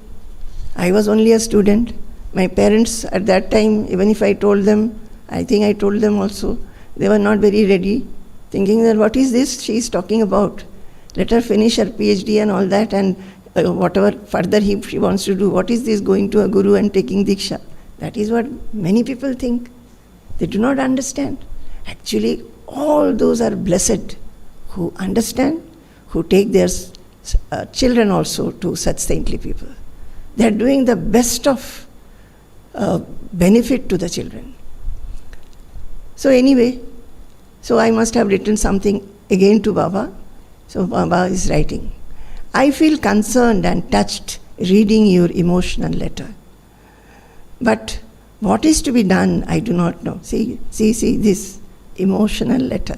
I was only a student. My parents at that time, even if I told them, I think I told them also, they were not very ready, thinking that what is this she is talking about? Let her finish her PhD and all that, and whatever further she wants to do. What is this going to a guru and taking Diksha? That is what many people think. They do not understand. Actually, all those are blessed who understand, who take their children also to such saintly people. They are doing the best of benefit to the children. So anyway, so I must have written something again to Baba. So Baba is writing, I feel concerned and touched reading your emotional letter. But what is to be done, I do not know. See this emotional letter.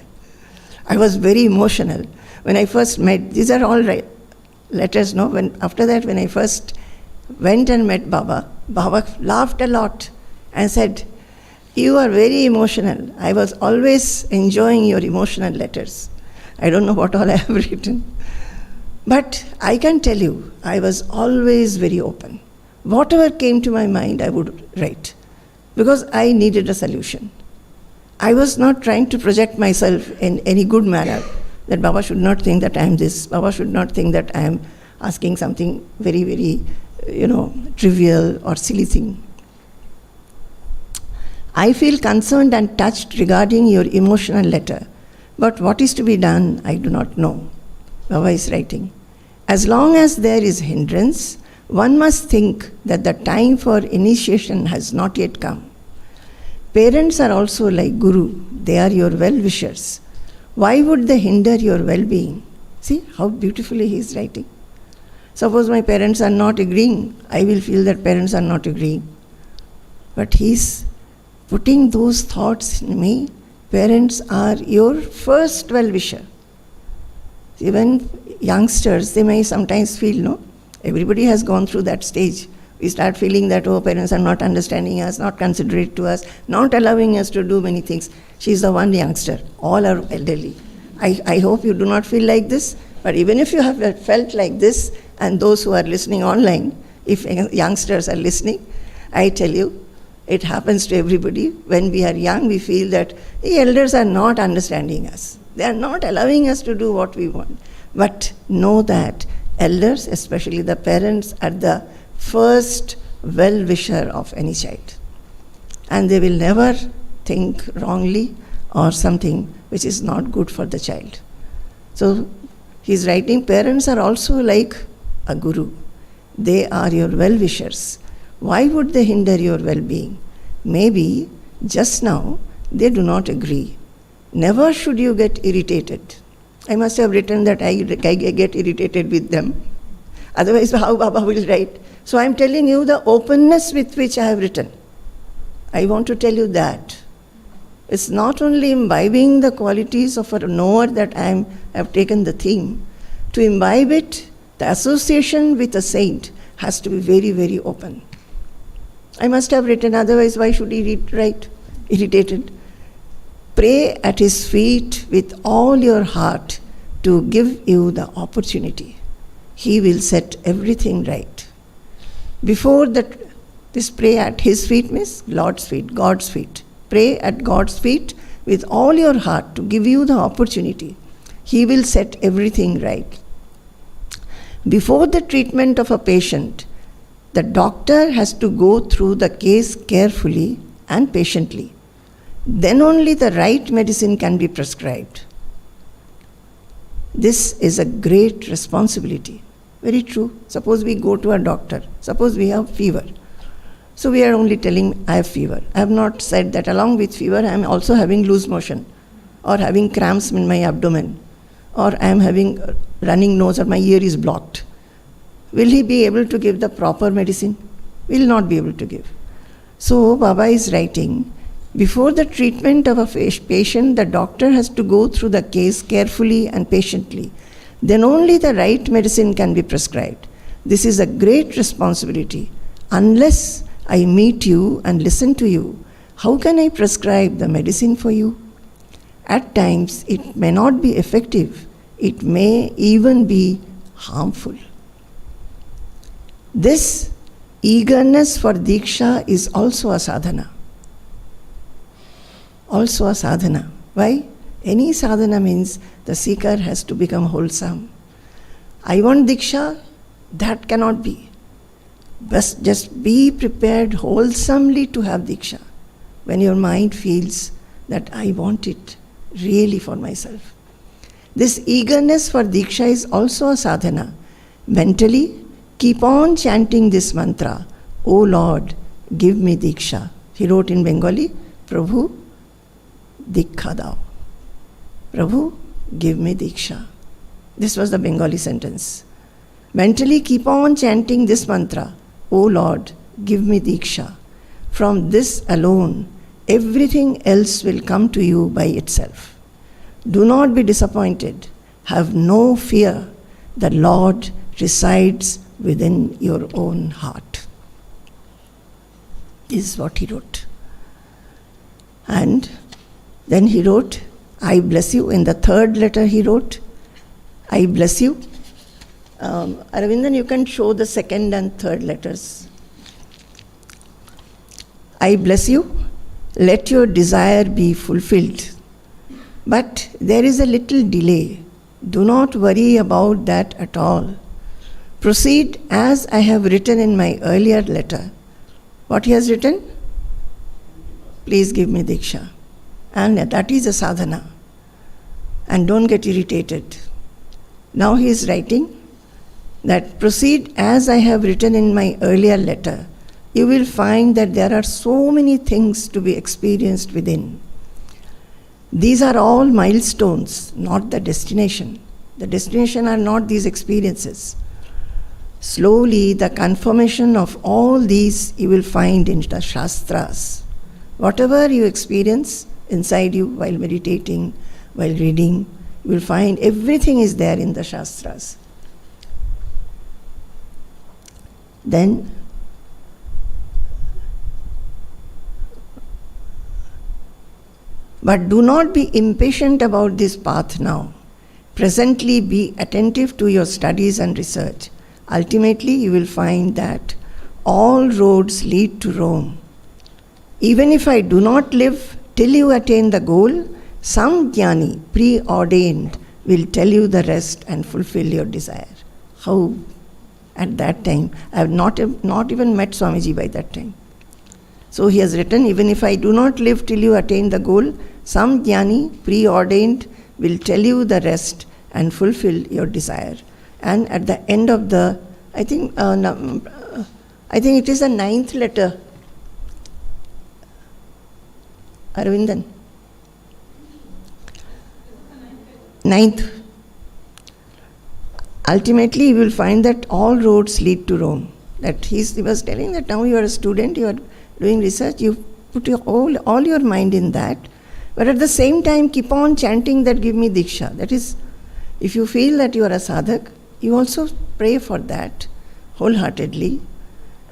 I was very emotional. When I first met, these are all letters, no? After that, when I first went and met Baba, Baba laughed a lot and said, you are very emotional. I was always enjoying your emotional letters. I don't know what all I have written. But I can tell you, I was always very open. Whatever came to my mind, I would write. Because I needed a solution. I was not trying to project myself in any good manner, that Baba should not think that I am this. Baba should not think that I am asking something very, very, trivial or silly thing. I feel concerned and touched regarding your emotional letter. But what is to be done, I do not know. Baba is writing, as long as there is hindrance, one must think that the time for initiation has not yet come. Parents are also like Guru. They are your well-wishers. Why would they hinder your well-being? See how beautifully he is writing. Suppose my parents are not agreeing, I will feel that parents are not agreeing. But he is putting those thoughts in me. Parents are your first well-wisher. Even youngsters, they may sometimes feel, no? Everybody has gone through that stage. We start feeling that, parents are not understanding us, not considerate to us, not allowing us to do many things. She is the one youngster. All are elderly. I hope you do not feel like this. But even if you have felt like this, and those who are listening online, if youngsters are listening, I tell you, it happens to everybody. When we are young, we feel that the elders are not understanding us. They are not allowing us to do what we want. But know that elders, especially the parents, are the first well-wisher of any child. And they will never think wrongly or something which is not good for the child. So he's writing, parents are also like a guru. They are your well-wishers. Why would they hinder your well-being? Maybe just now they do not agree. Never should you get irritated. I must have written that I get irritated with them. Otherwise, how Baba will write? So I am telling you the openness with which I have written. I want to tell you that. It's not only imbibing the qualities of a knower that I have taken the theme. To imbibe it, the association with a saint has to be very, very open. I must have written, otherwise why should he write irritated? Pray at his feet with all your heart to give you the opportunity. He will set everything right. Before that, this pray at his feet means Lord's feet, God's feet. Pray at God's feet with all your heart to give you the opportunity. He will set everything right. Before the treatment of a patient, the doctor has to go through the case carefully and patiently. Then only the right medicine can be prescribed. This is a great responsibility. Very true. Suppose we go to a doctor. Suppose we have fever. So we are only telling, I have fever. I have not said that along with fever, I am also having loose motion, or having cramps in my abdomen, or I am having running nose, or my ear is blocked. Will he be able to give the proper medicine? Will not be able to give. So Baba is writing, before the treatment of a patient, the doctor has to go through the case carefully and patiently. Then only the right medicine can be prescribed. This is a great responsibility. Unless I meet you and listen to you, how can I prescribe the medicine for you? At times, it may not be effective. It may even be harmful. This eagerness for Diksha is also a sadhana. Also a sadhana. Why? Any sadhana means the seeker has to become wholesome. I want Diksha, that cannot be. But just be prepared wholesomely to have Diksha. When your mind feels that I want it really for myself. This eagerness for Diksha is also a sadhana. Mentally, keep on chanting this mantra, O Lord, give me Diksha. He wrote in Bengali, Prabhu, Diksha dao. Prabhu, give me Diksha. This was the Bengali sentence. Mentally keep on chanting this mantra, O Lord, give me Diksha. From this alone, everything else will come to you by itself. Do not be disappointed. Have no fear. The Lord resides within your own heart. This is what he wrote. And then he wrote, I bless you. In the third letter he wrote, I bless you. Aravindan, you can show the second and third letters. I bless you. Let your desire be fulfilled. But there is a little delay. Do not worry about that at all. Proceed as I have written in my earlier letter. What he has written? Please give me Diksha. And that is a sadhana. And don't get irritated. Now he is writing that proceed as I have written in my earlier letter. You will find that there are so many things to be experienced within. These are all milestones, not the destination. The destination are not these experiences. Slowly, the confirmation of all these you will find in the Shastras. Whatever you experience inside you while meditating, while reading, you will find everything is there in the Shastras. Then, but do not be impatient about this path now. Presently be attentive to your studies and research. Ultimately, you will find that all roads lead to Rome. Even if I do not live till you attain the goal, some jnani, preordained, will tell you the rest and fulfill your desire. How? At that time, I have not even met Swamiji by that time. So he has written, even if I do not live till you attain the goal, some jnani, preordained, will tell you the rest and fulfill your desire. And at the end of the, I think it is the 9th letter. Aravindan. 9th. Ultimately, you will find that all roads lead to Rome. That he was telling that now you are a student, you are doing research, you put all your mind in that. But at the same time, keep on chanting that give me Diksha. That is, if you feel that you are a sadhak, you also pray for that wholeheartedly.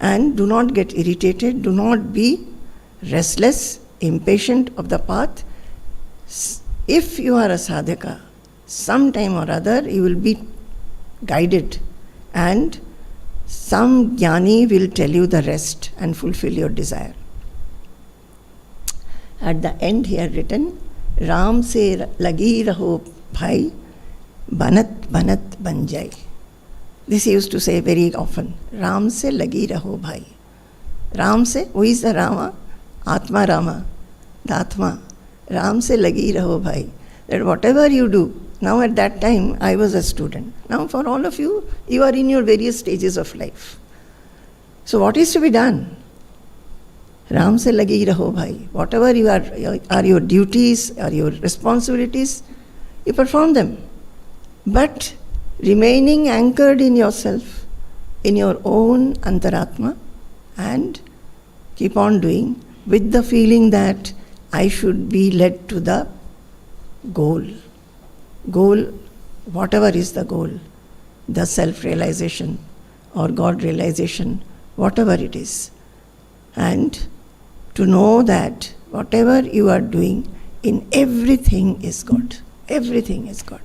And do not get irritated, do not be restless, impatient of the path. If you are a sadhaka, sometime or other you will be guided and some jnani will tell you the rest and fulfill your desire. At the end he had written, Ram se lagi raho bhai, banat banat ban jai. This he used to say very often. Ram se lagi raho bhai. Ram se, who is the Rama? Atma Rama, the Atma. Ram se lagi raho bhai. That whatever you do, now at that time I was a student. Now for all of you, you are in your various stages of life. So what is to be done? Ram से लगे ही रहो भाई. Whatever you are your duties, are your responsibilities, you perform them. But remaining anchored in yourself, in your own antaratma, and keep on doing with the feeling that I should be led to the goal. Goal, whatever is the goal, the self-realization or God-realization, whatever it is. And to know that whatever you are doing, in everything is God. Everything is God.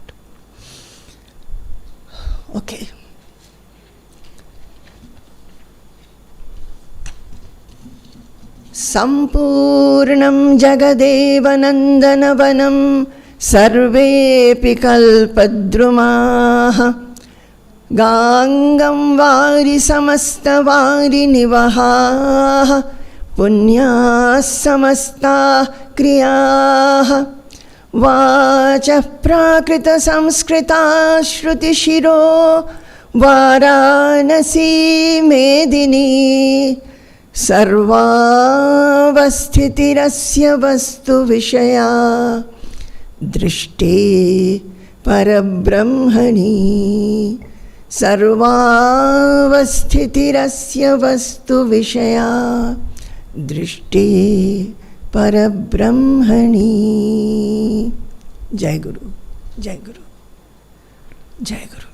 Okay. Sampurnam jagadevanandanavanam sarvepi kalpadrumaha gangam vari samasta vari nivaha punya samasta kriyaha vacha prakrita samskrita shruti shiro varanasi medini sarvavasthitirasya vastu vishaya drishte parabrahmani sarvavasthitirasya vastu vishaya drishte parabrahmani. Jai Guru, Jai Guru, Jai Guru.